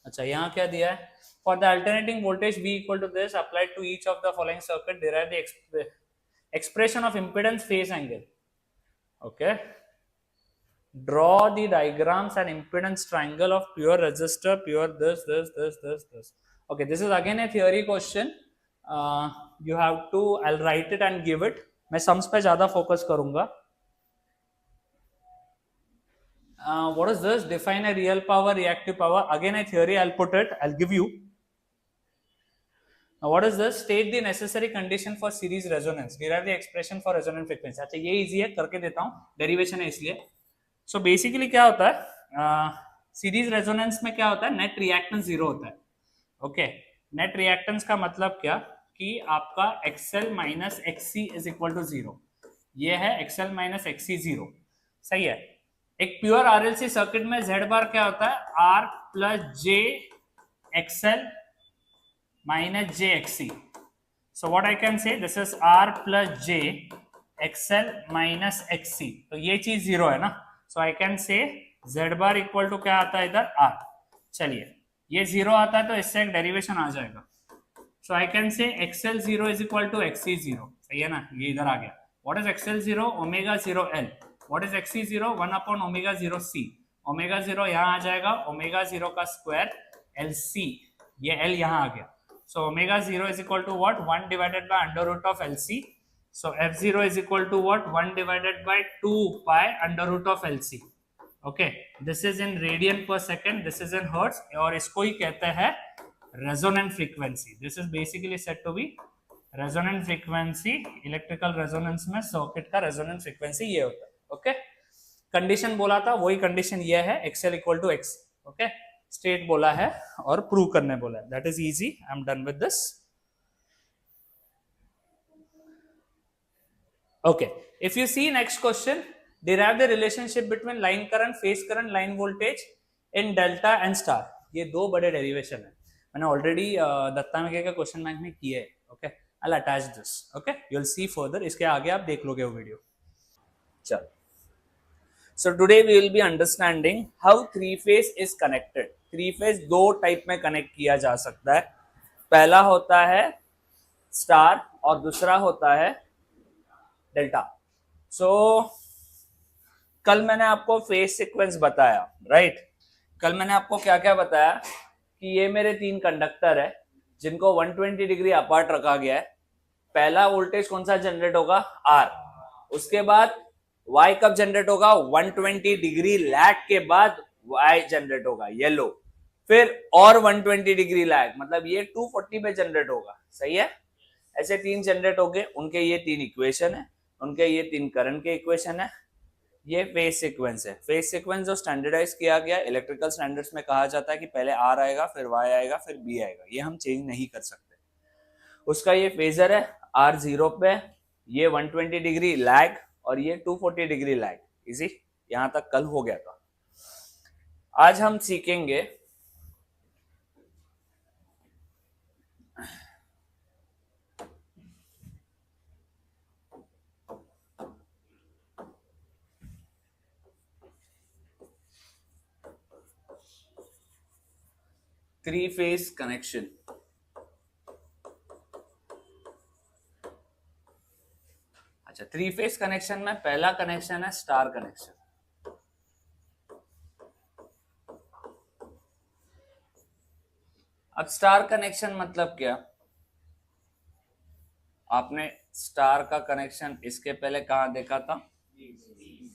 [SPEAKER 2] अच्छा यहाँ क्या दिया है? For the alternating voltage V equal to this applied to each of the following circuit, derive the expression of impedance phase angle. Okay. Draw the diagrams and impedance triangle of pure resistor, pure this. Okay, this is again a theory question. You have to, I'll write it and give it. मैं sums पे ज़्यादा focus करूँगा. What is this? Define a real power, reactive power. Again a theory, I'll put it, I'll give you. Now what is this? State the necessary condition for series resonance. Derive the expression for resonant frequency. अच्छा ये easy है, करके देता हूँ. Derivation है इसलिए. So basically क्या होता है? Series resonance में क्या होता है? Net reactance 0 होता है. Okay. Net reactance का मतलब क्या? कि आपका XL minus XC is equal to 0. ये है XL minus XC 0. सही है. एक प्योर RLC सर्किट में Z बार क्या होता है? R plus J XL minus JXC. So what I can say, this is R plus J XL minus XC. तो ये चीज 0 है ना. So I can say Z bar equal to क्या आता है इधर? R. चलिए ये 0 आता है तो इससे एक डेरिवेशन आ जाएगा. So I can say XL 0 is equal to XC 0. सही है ना, ये इधर आ गया. What is XL 0? Omega 0 L. What is XC 0? 1 upon omega 0 C. Omega 0 यहाँ आ जाएगा, omega 0 का स्क्वायर LC. ये L यहाँ आ गया. So omega 0 is equal to what? 1 divided by under root of LC. So F0 is equal to what? 1 divided by 2 pi under root of LC. Okay. This is in radian per second. This is in hertz. और इसको ही कहते हैं resonant frequency. This is basically said to be resonant frequency. Electrical resonance में circuit का resonant frequency ये होता है. Okay. Condition बोला था, वही condition ये है, XL equal to X. Okay. State बोला है और प्रूव करने बोला है. That is easy. I am done with this. Okay if you see next question, derive the relationship between line current, phase current, line voltage in delta and star. ये दो बड़े डेरिवेशन है. मैंने ऑलरेडी दत्ता में क्या क्वेश्चन बैंक में किए है. Okay I will attach this. Okay you will see further. इसके आगे आप देख लोगे वो वीडियो. चलो So today we will be understanding how three phase is connected. Three phase दो टाइप में कनेक्ट किया जा सकता है. पहला होता है स्टार और दूसरा होता है डेल्टा. So कल मैंने आपको फेज सीक्वेंस बताया, राइट? कल मैंने आपको क्या क्या बताया कि ये मेरे 3 कंडक्टर है जिनको 120 डिग्री अपार्ट रखा गया है. पहला वोल्टेज कौन सा जनरेट होगा? R. उसके बाद Y कब जनरेट होगा? 120 डिग्री लैग के बाद Y जनरेट होगा, येलो. फिर और 120 डिग्री लैग, मतलब ये 240 पे जनरेट होगा. सही है. ऐसे 3 जनरेट हो गए. उनके ये 3 इक्वेशन है, उनके ये 3 करंट के इक्वेशन है. ये फेज सीक्वेंस है। फेज सीक्वेंस जो स्टैंडर्डाइज किया गया इलेक्ट्रिकल स्टैंडर्ड्स में कहा जाता है कि पहले आर आएगा, फिर वाई आएगा, फिर बी आएगा, ये हम चेंज नहीं कर सकते। उसका ये फेजर है आर 0 पे, ये 120 डिग्री लैग और ये 240 डिग्री लैग। इजी, यहां तक कल हो गया था। आज हम सीखेंगे थ्री फेज कनेक्शन। अच्छा, थ्री फेज कनेक्शन में पहला कनेक्शन है स्टार कनेक्शन। अब स्टार कनेक्शन मतलब क्या? आपने स्टार का कनेक्शन इसके पहले कहां देखा था?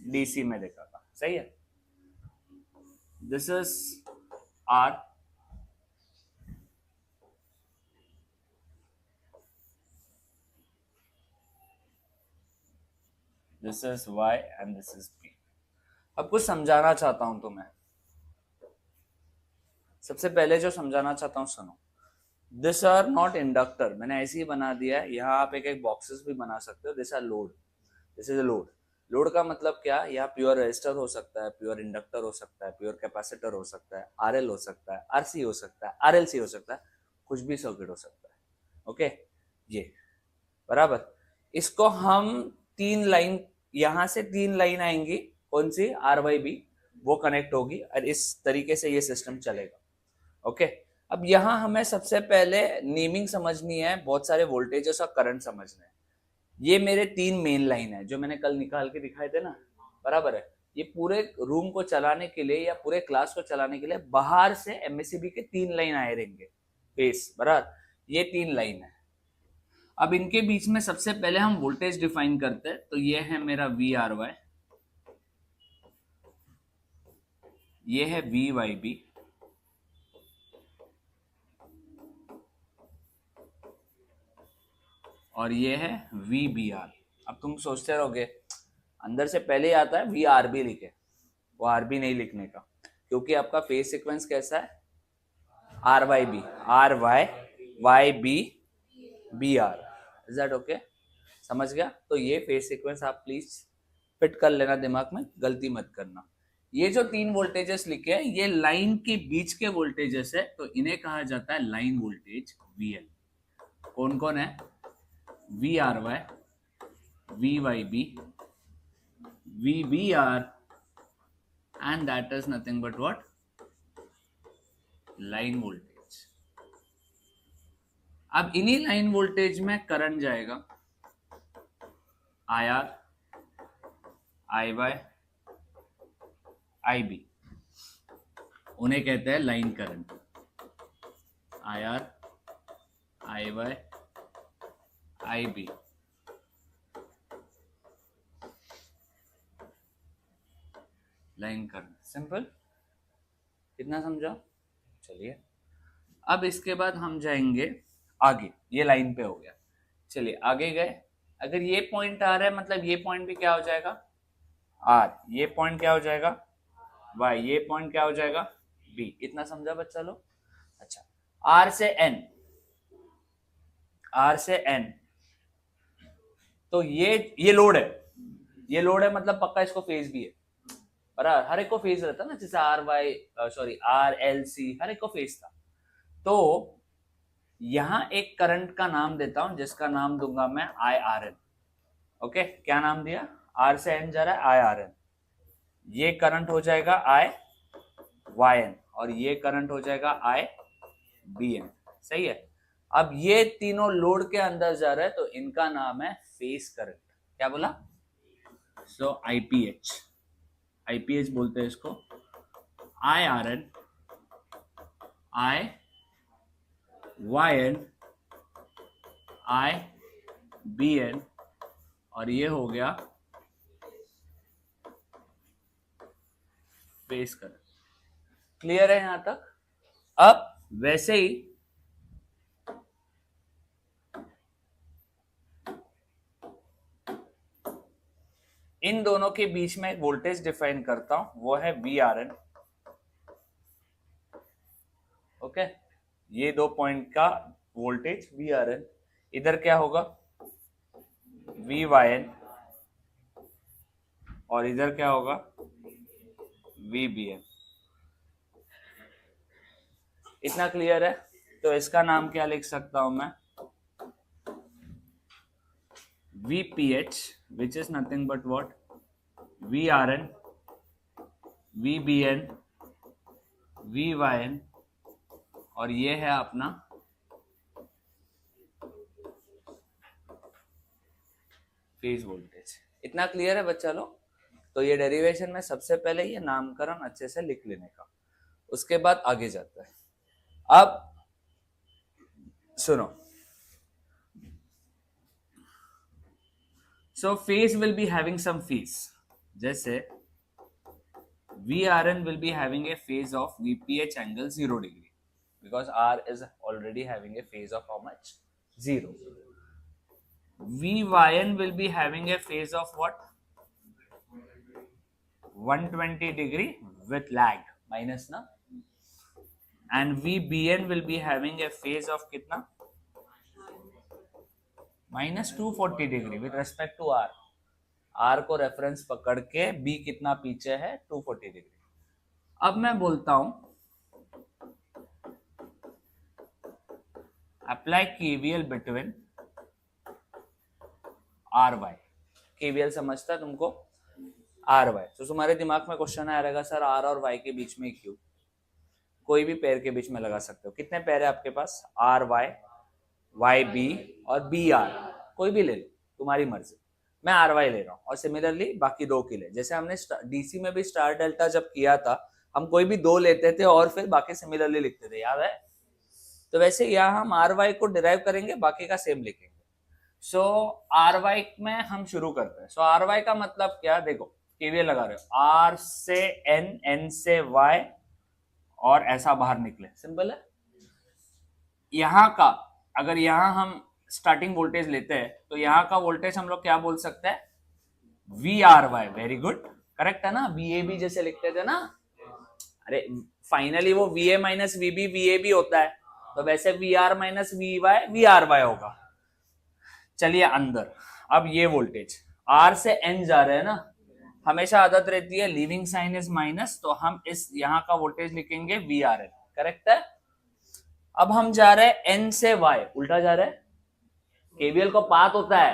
[SPEAKER 2] डीसी में देखा था, सही है। This is R, this is Y and this is B. अब कुछ समझाना चाहता हूं तुम्हें। सबसे पहले जो समझाना चाहता हूं सुनो। दिस आर नॉट इंडक्टर, मैंने ऐसे ही बना दिया है। यहाँ आप एक एक बॉक्सेस भी बना सकते हो। This are load, this is load. Load का मतलब क्या? यहाँ प्योर रेजिस्टर हो सकता है, प्योर इंडक्टर हो सकता है, प्योर कैपेसिटर हो सकता है, आरएल हो सकता है, आरसी हो सकता है, आरएलसी हो सकता है, कुछ भी सर्किट हो सकता है। ओके, ये बराबर। इसको हम तीन लाइन, यहां से तीन लाइन आएंगी, कौन सी? आर वाई बी, वो कनेक्ट होगी और इस तरीके से ये सिस्टम चलेगा। ओके, अब यहां हमें सबसे पहले नेमिंग समझनी है, बहुत सारे वोल्टेजेस और करंट समझने हैं। ये मेरे तीन मेन लाइन है जो मैंने कल निकाल के दिखाए थे ना, बराबर है। ये पूरे रूम को चलाने के लिए या पूरे क्लास को चलाने के लिए बाहर से एमएससीबी के तीन लाइन आए रहेंगे फेस, बराबर। ये तीन लाइन है। अब इनके बीच में सबसे पहले हम वोल्टेज डिफाइन करते हैं। तो ये है मेरा वी आर वाई, ये है वी वाई बी, और ये है वी बी आर। अब तुम सोचते रहोगे अंदर से पहले ही आता है वी आर बी लिखे, वो आर बी नहीं लिखने का, क्योंकि आपका फेज सीक्वेंस कैसा है? R Y B, R Y, Y B, B R. Is that okay? समझ गया? तो ये फेज सीक्वेंस आप प्लीज फिट कर लेना दिमाग में, गलती मत करना। ये जो तीन वोल्टेजेस लिखे हैं ये लाइन के बीच के वोल्टेजेस है, तो इन्हें कहा जाता है लाइन वोल्टेज वीएल। कौन कौन है? V R Y, V Y B, V B R, and that is nothing but what? Line voltage. अब इन्हीं लाइन वोल्टेज में करंट जाएगा, I R, I Y, I B, उन्हें कहते हैं line current. I R, I Y, I B. Line current, simple. कितना समझा? चलिए, अब इसके बाद हम जाएंगे आगे। ये लाइन पे हो गया, चलिए आगे गए। अगर ये पॉइंट आ रहा है मतलब ये पॉइंट भी क्या हो जाएगा? आर। ये पॉइंट क्या हो जाएगा? वाई। ये पॉइंट क्या हो जाएगा? बी। इतना समझा बच्चा लोग? अच्छा, आर से एन, आर से एन, तो ये लोड है। ये लोड है मतलब पक्का इसको फेज भी है, बराबर। हर एक को फेज रहता है ना, जैसे R Y, sorry R L C, हर एक को फेज था। तो यहां एक करंट का नाम देता हूं जिसका नाम दूंगा मैं आई आर एन। ओके, क्या नाम दिया? आर से एन जा रहा है, आई आर एन। ये करंट हो जाएगा आई वाई एन और ये करंट हो जाएगा आई बी एन, सही है। अब ये तीनों लोड के अंदर जा रहे हैं तो इनका नाम है फेज करंट। क्या बोला? सो आईपीएच, आईपीएच बोलते हैं इसको। I R N, I Y N, I B N, और ये हो गया फेज करंट। क्लियर है यहां तक? अब वैसे ही इन दोनों के बीच में एक वोल्टेज डिफाइन करता हूं, वो है VRN। ओके, ये 2 पॉइंट का वोल्टेज VRN। इधर क्या होगा, VYN, और इधर क्या होगा, VBN। इतना क्लियर है? तो इसका नाम क्या लिख सकता हूं मैं, VPH, which is nothing but what, VRN, VBN, VYN, और ये है अपना फेज वोल्टेज। इतना क्लियर है बच्चा लोग? तो ये डेरिवेशन में सबसे पहले ये नामकरण अच्छे से लिख लेने का, उसके बाद आगे जाता है। अब सुनो, so phase will be having some phase, जैसे VRN will be having a phase of VPH angle 0 degree, because R is already having a phase of how much, 0. VYN will be having a phase of what, 120 degree with lag, minus ना, and VBN will be having a phase of कितना, minus 240 degree with respect to R। R को रेफरेंस पकड़ के B कितना पीछे है, 240 डिग्री। अब मैं बोलता हूं apply KVL between RY। KVL समझता है तुमको, RY। तो तुम्हारे दिमाग में क्वेश्चन आया रहेगा, सर R और Y के बीच में क्यों? कोई भी पेयर के बीच में लगा सकते हो। कितने पेयर है आपके पास, RY, YB और BR, कोई भी ले लो, तुम्हारी मर्जी। मैं RY ले रहा हूँ, और सिमिलरली बाकी दो के लिए, जैसे हमने DC में भी स्टार डेल्टा जब किया था, हम कोई भी दो लेते थे और फिर बाकी सिमिलरली लिखते थे, याद है? तो वैसे यहाँ हम RY को डिराइव करेंगे, बाकी का सेम लिखेंगे। सो RY में हम शुरू करते हैं। सो RY का मतलब क्या, देखो KVL लगा रहे हो, R से N, N से Y, और ऐसा बाहर निकले, सिंपल है। यहाँ का अगर यहाँ हम स्टार्टिंग वोल्टेज लेते हैं, तो यहाँ का वोल्टेज हम लोग क्या बोल सकते हैं, VRY। वेरी गुड, करेक्ट है ना? VAB जैसे लिखते थे ना, अरे फाइनली वो VA माइनस VB VAB होता है, तो वैसे VR माइनस VY VRY होगा। चलिए अंदर, अब ये वोल्टेज R से N जा रहे हैं ना, हमेशा आदत रहती है लीविंग साइन इज माइनस, तो हम इस यहाँ का वोल्टेज लिखेंगे VRN, करेक्ट है? अब हम जा रहे हैं N से Y, उल्टा जा रहे हैं, KVL को पाथ होता है,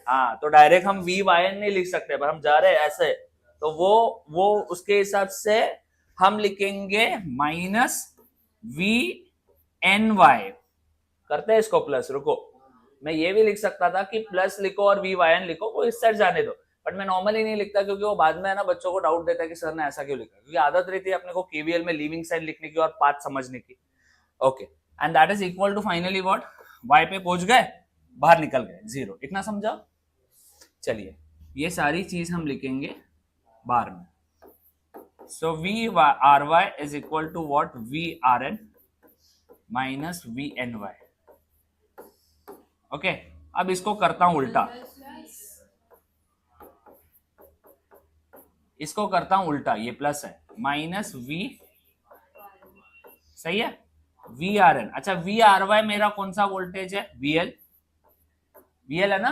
[SPEAKER 2] हाँ, तो डायरेक्ट हम VYN नहीं लिख सकते, पर हम जा रहे हैं ऐसे, तो वो उसके हिसाब से हम लिखेंगे माइनस VNY। करते हैं इसको प्लस, रुको, मैं ये भी लिख सकता था कि प्लस लिखो और VYN लिखो, वो इस साइड जाने दो, बट मैं नॉर्मली नहीं लिखता, क्योंकि वो बाद में है ना बच्चों को डाउट देता है कि सर ने ऐसा क्यों लिखा, क्योंकि आदत रहती है अपने को KVL में लीविंग साइन लिखने की और पाथ समझने की। Okay, and that is equal to finally what, Y पे पहुंच गए, बाहर निकल गए, 0। इतना समझा? चलिए ये सारी चीज हम लिखेंगे बार में। So VRY is equal to what, VRN minus VNY। Okay, अब इसको करता हूं उल्टा, इसको करता हूं उल्टा, ये प्लस है, माइनस V, सही है, VRN। अच्छा, VRY मेरा कौन सा वोल्टेज है, VL है ना?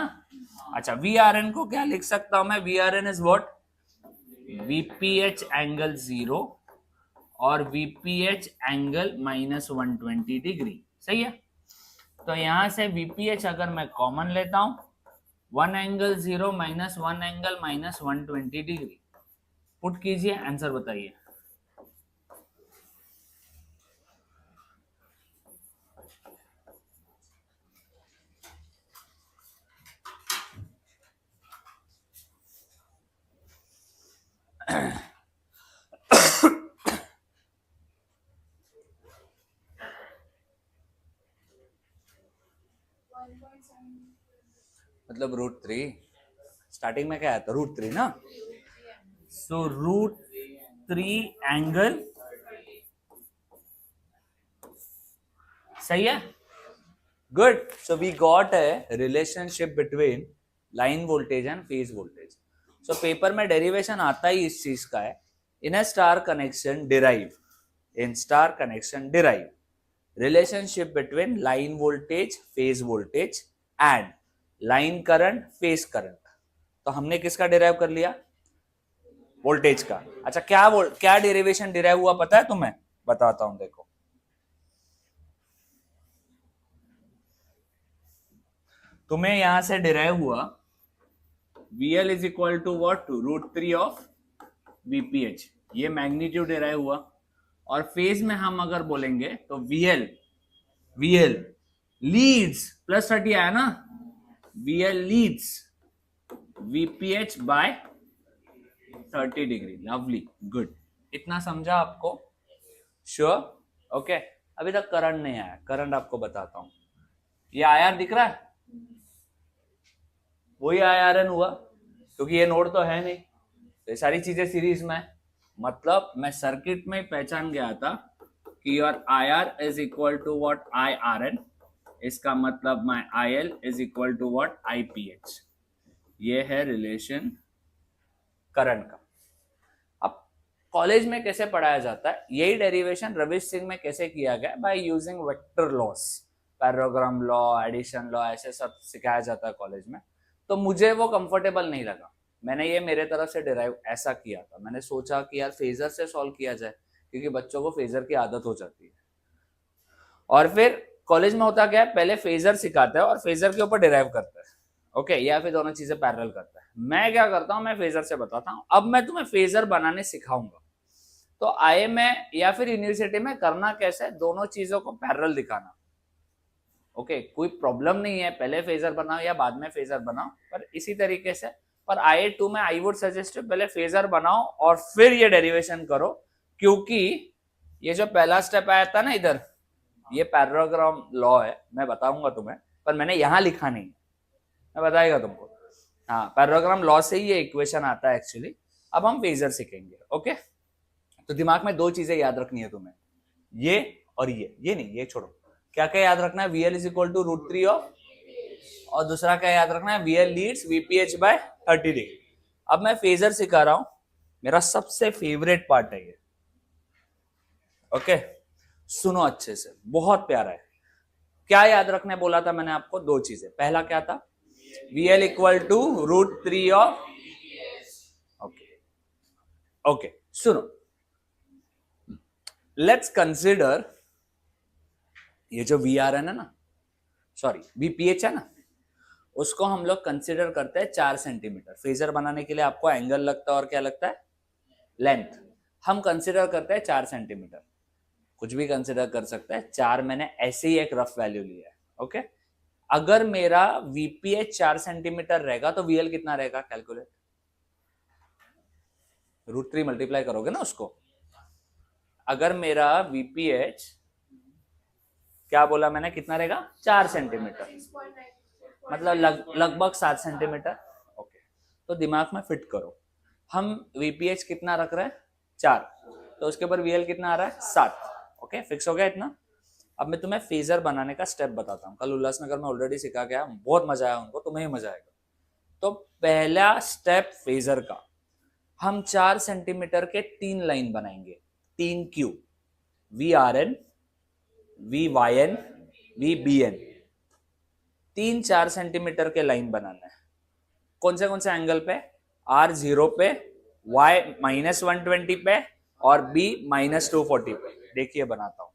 [SPEAKER 2] अच्छा, VRN को क्या लिख सकता हूं मैं, VRN is what, VPH angle 0 और VPH एंगल माइनस 120 डिग्री, सही है? तो यहां से VPH अगर मैं कॉमन लेता हूं, 1 angle 0 minus 1 angle minus 120 degree, put कीजिए, आंसर बताइए। मतलब √3, स्टार्टिंग में क्या आया था, √3 ना, सो √3 एंगल, सही है, good. So we got a relationship between line voltage and phase voltage.
[SPEAKER 1] So paper में डेरिवेशन आता ही इस चीज का है, in a star connection derive, in star connection derive relationship between line voltage, phase voltage and line current, phase current. तो हमने किसका डिराइव कर लिया? वोल्टेज का। अच्छा, क्या डेरिवेशन डिराइव हुआ पता है तुम्हें? बताता हूं, देखो। तुम्हें यहां से डिराइव हुआ VL is equal to what? √3 of VPH, ये मैग्नीट्यूड डिराइव हुआ। और फेज में हम अगर बोलेंगे तो VL लीड्स +30 आया ना, VL leads VPH by 30 degree. Lovely, good. इतना समझा आपको? श्योर? ओके। अभी तक करंट नहीं आया, करंट आपको बताता हूं। ये IR दिख रहा है? वही IRN हुआ, क्योंकि ये नोड तो है नहीं, तो ये सारी चीजें सीरीज में है। मतलब मैं सर्किट में पहचान गया था कि your IR is equal to what? IRN। इसका मतलब my IL is equal to what? IPH। ये है रिलेशन करंट का। अब कॉलेज में कैसे पढ़ाया जाता है, यही डेरिवेशन रविश सिंह में कैसे किया गया? By using vector laws, parallelogram law, addition law, ऐसे सब सिखाया जाता है कॉलेज में। तो मुझे वो कंफर्टेबल नहीं लगा, मैंने ये मेरे तरफ से डिराइव ऐसा किया था। मैंने सोचा कि यार फेजर से सॉल्व किया जाए, क्योंकि बच्चों को फेजर की आदत हो जाती है। और फिर कॉलेज में होता क्या है, पहले फेजर सिखाते हैं और फेजर के ऊपर डिराइव करते हैं, ओके, या फिर दोनों चीजें पैरेलल करता है। मैं क्या करता हूं, मैं फेजर से बताता हूं। अब मैं तुम्हें फेजर बनाने सिखाऊंगा। तो आए में या फिर यूनिवर्सिटी में करना कैसे, दोनों चीजों को पैरेलल दिखाना, ओके। कोई प्रॉब्लम नहीं है, पहले फेजर बनाओ या बाद में फेजर बनाओ, पर इसी तरीके से। पर IE2 में आई वुड सजेस्ट पहले फेजर बनाओ और फिर ये डेरिवेशन करो, क्योंकि ये जो पहला स्टेप आया था ना इधर, ये पैरेललोग्राम लॉ है, मैं बताऊंगा तुम्हें, पर मैंने यहां लिखा नहीं है, मैं बताएगा तुमको। हाँ, पैरेललोग्राम लॉ से ही ये इक्वेशन आता है एक्चुअली। अब हम फेजर सीखेंगे, ओके। तो दिमाग में दो चीजें याद रखनी है तुम्हें, ये और ये नहीं, ये छोड़ो। क्या क्या याद रखना है? VL is equal to √3 of, और दूसरा क्या याद रखना है? VL leads VPH by 30 degree. अब मैं फेजर सिखा रहा हूं, मेरा सबसे फेवरेट पार्ट है ये, ओके। सुनो अच्छे से, बहुत प्यारा है। क्या याद रखने बोला था मैंने आपको? दो चीजें। पहला क्या था? VL equal to √3 of, okay okay. सुनो, लेट्स कंसिडर ये जो VRN है ना, सॉरी VPH है ना, उसको हम लोग कंसिडर करते हैं 4 सेंटीमीटर। फेजर बनाने के लिए आपको एंगल लगता है और क्या लगता है? लेंथ। हम कंसिडर करते हैं 4 सेंटीमीटर, कुछ भी कंसिडर कर सकते हैं। 4 मैंने ऐसे ही एक रफ वैल्यू लिया है, ओके। अगर मेरा VPH 4 सेंटीमीटर रहेगा तो VL कितना रहेगा? कैलकुलेट, √3 मल्टीप्लाई करोगे ना उसको। अगर मेरा VPH क्या बोला मैंने, कितना रहेगा? 4 सेंटीमीटर, मतलब लगभग 7 सेंटीमीटर, ओके। तो दिमाग में फिट करो, हम VPH कितना रख रहे हैं? 4, तो उसके ऊपर VL कितना आ रहा है? 7, ओके। फिक्स हो गया इतना। अब मैं तुम्हें फेजर बनाने का स्टेप बताता हूँ। कल उल्लासनगर में ऑलरेडी सिखा गया, बहुत मजा आया उनको, तुम्हें ही मजा आएगा। तो पहला स्टेप फेजर का, हम 4 सेंटीमीटर के 3 लाइन बनाएंगे, 3 Q, VRN, VYN, VBN, 3-4 centimetre के लाइन बनाना है। कौन से एंगल पे? R0 पे, Y -120 पे और B -240 पे। देखिए बनाता हूं।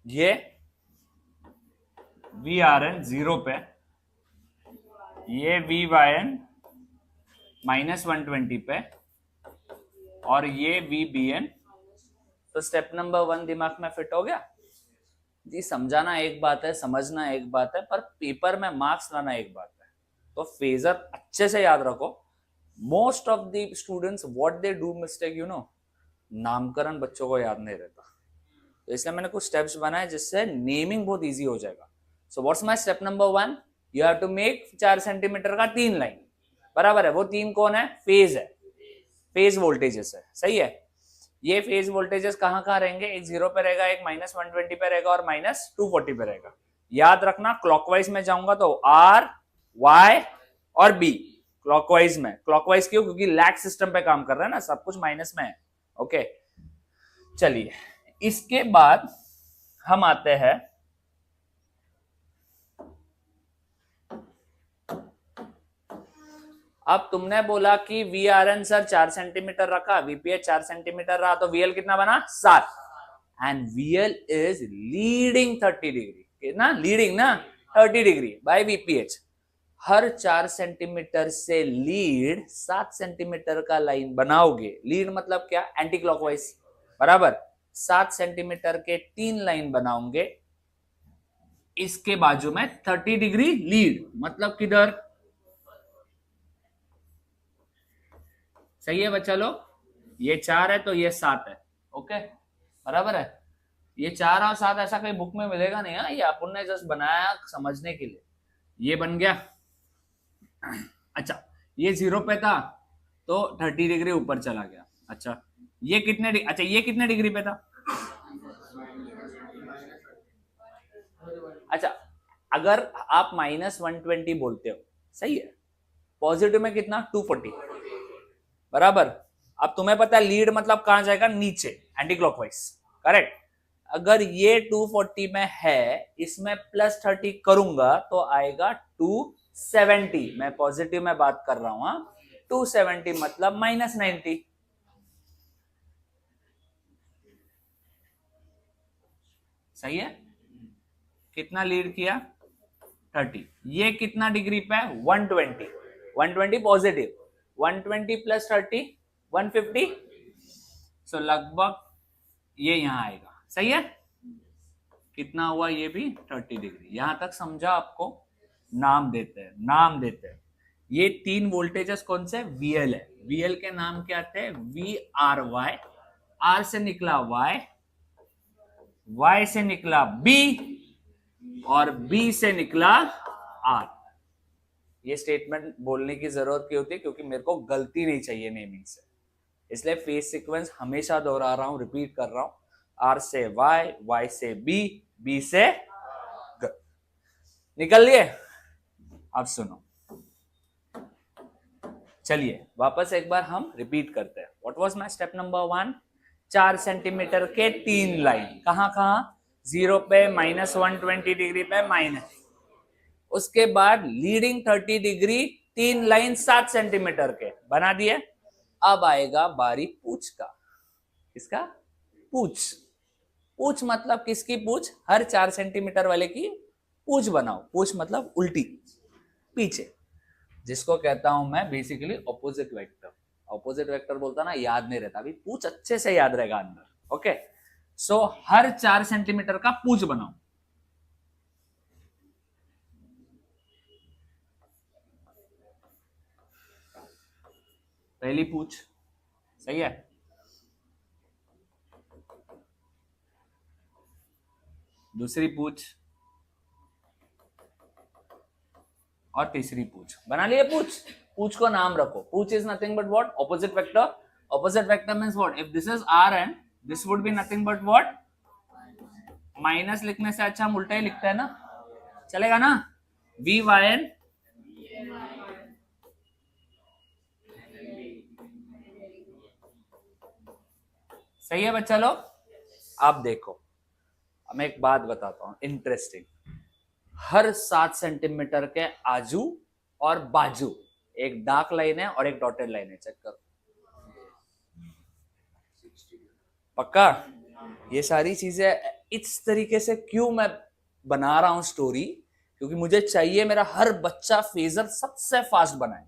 [SPEAKER 1] ये VRN 0 पे, ये VYN -120 पे और ये VBN। तो स्टेप नंबर 1 दिमाग में फिट हो गया जी। समझाना एक बात है, समझना एक बात है, पर पेपर में मार्क्स लाना एक बात है। तो फेजर अच्छे से याद रखो। Most of the students what they do mistake, you know, नामकरण बच्चों को याद नहीं रहता। तो इसलिए मैंने कुछ स्टेप्स बनाए जिससे नेमिंग बहुत इजी हो जाएगा। So what's my step number 1?
[SPEAKER 2] You have to make 4 centimetre का 3 लाइन, बराबर है। वो 3 कौन है? फेज है, फेज वोल्टेजेस है, सही है। ये फेज वोल्टेजेस कहां कहां रहेंगे? एक 0 पे रहेगा, एक -120 पे रहेगा और -240 पे रहेगा। याद रखना क्लॉकवाइज में जाऊंगा तो आर, वाई और बी। क्लॉकवाइज में, क्लॉकवाइज क्यों? क्योंकि लैग सिस्टम पे काम कर रहा है ना, सब कुछ माइनस में है। ओके चलिए, इसके बाद हम आते हैं अब तुमने बोला कि VRN सर 4 सेंटीमीटर रखा, VPH 4 सेंटीमीटर रहा, तो VL कितना बना? 7। And VL is leading 30 degree, कितना लीडिंग ना? 30 degree by VPH। Her 4 centimetre से लीड 7 सेंटीमीटर का लाइन बनाओगे। लीड मतलब क्या? एंटी क्लॉकवाइज, बराबर। 7 सेंटीमीटर के 3 लाइन बनाओगे, इसके बाजू में 30 डिग्री लीड, मतलब किधर? सही है बच्चा लोग, ये 4 है तो ये 7 है। ओके बराबर है। ये 4 और 7 ऐसा कहीं बुक में मिलेगा नहीं, हाँ, ये अपन ने जस्ट बनाया समझने के लिए। ये बन गया। अच्छा, ये 0 पे था तो 30 डिग्री ऊपर चला गया। अच्छा ये कितने अच्छा ये कितने डिग्री पे था? अच्छा, अगर आप -120 बोलते हो, सही है, पॉजिटिव में कितना? 240, बराबर। अब तुम्हें पता है लीड मतलब कहां जाएगा? नीचे, एंटी क्लॉकवाइज, करेक्ट। अगर ये 240 में है, इसमें +30 करूंगा तो आएगा 270। मैं पॉजिटिव में बात कर रहा हूं, 270 मतलब -90। सही है। कितना लीड किया? 30। ये कितना डिग्री पे है? 120। 120 पॉजिटिव, 120 + 30 150। सो लगभग ये यहां आएगा, सही है। कितना हुआ? ये भी 30 डिग्री। यहां तक समझा आपको? नाम देते हैं, नाम देते हैं। ये 3 वोल्टेजेस कौन से? VL है। VL के नाम क्या थे? VRY। R से निकला Y, Y से निकला B और B से निकला R। ये स्टेटमेंट बोलने की जरूरत क्यों होती है? क्योंकि मेरे को गलती नहीं चाहिए नेमिंग से, इसलिए फेज सीक्वेंस हमेशा दोहरा रहा हूं, रिपीट कर रहा हूं। R से Y, Y से B, B से G। निकल लिए? अब सुनो, चलिए वापस एक बार हम रिपीट करते हैं। What was my step number 1? 4 centimetre के 3 लाइन, कहां कहां? 0 पे, -120 डिग्री पे, माइनस। उसके बाद लीडिंग 30 डिग्री 3 लाइन 7 सेंटीमीटर के बना दिए। अब आएगा बारी पूछ का। किसका? पूछ। पूछ मतलब किसकी पूछ? हर 4 सेंटीमीटर वाले की पूछ बनाओ। पूछ मतलब उल्टी, पीछे, जिसको कहता हूं मैं basically opposite vector. Opposite vector बोलता ना, याद नहीं रहता। अभी पूछ अच्छे से याद रहेगा अंदर। ओके सो हर 4 सेंटीमीटर का पूछ बनाओ। पहली पूछ, सही है। दूसरी पूछ और तीसरी पूछ। बना लिए पूछ? पूछ को नाम रखो। पूछ is nothing but what? Opposite vector. Opposite vector means what? If this is R and this would be nothing but what? Minus लिखने से अच्छा हम उल्टा ही लिखते हैं ना, चलेगा ना? VYN सही है बच्चा लोग। आप देखो, मैं एक बात बताता हूं इंटरेस्टिंग। हर 7 सेंटीमीटर के आजू और बाजू एक डार्क लाइन है और एक डॉटेड लाइन है। चेक करो, पक्का? ये सारी चीजें इस तरीके से क्यों मैं बना रहा हूं स्टोरी? क्योंकि मुझे चाहिए मेरा हर बच्चा फेजर सबसे फास्ट बनाए।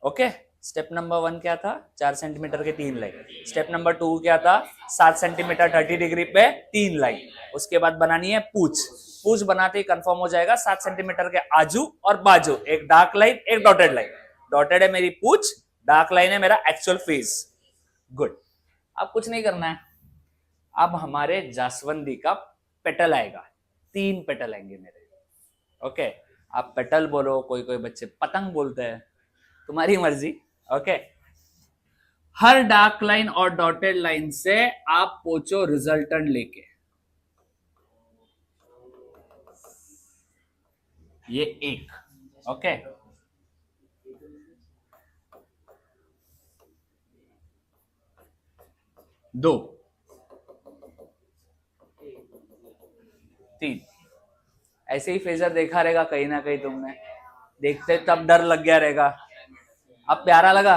[SPEAKER 2] ओके स्टेप नंबर 1 क्या था? 4 सेंटीमीटर के 3 लाइन। स्टेप नंबर 2 क्या था? 7 सेंटीमीटर 30 डिग्री पे 3 लाइन। उसके बाद बनानी है पूछ। पूछ बनाते ही कंफर्म हो जाएगा 7 सेंटीमीटर के आजू और बाजू एक डार्क लाइन, एक डॉटेड लाइन। डॉटेड है मेरी पूछ, डार्क लाइन है मेरा एक्चुअल फेज। गुड। अब कुछ नहीं करना है। अब हमारे जासवंदी का पेटल आएगा। 3 पेटल आएंगे मेरे। ओके आप पेटल बोलो, कोई कोई बच्चे पतंग बोलते हैं, तुम्हारी मर्जी। ओके, हर डार्क लाइन और डॉटेड लाइन से आप पूछो रिजल्टेंट लेके। ये एक, ओके, दो, तीन। ऐसे ही फेजर देखा रहेगा कहीं ना कहीं तुमने, देखते तब डर लग गया रहेगा। अब प्यारा लगा?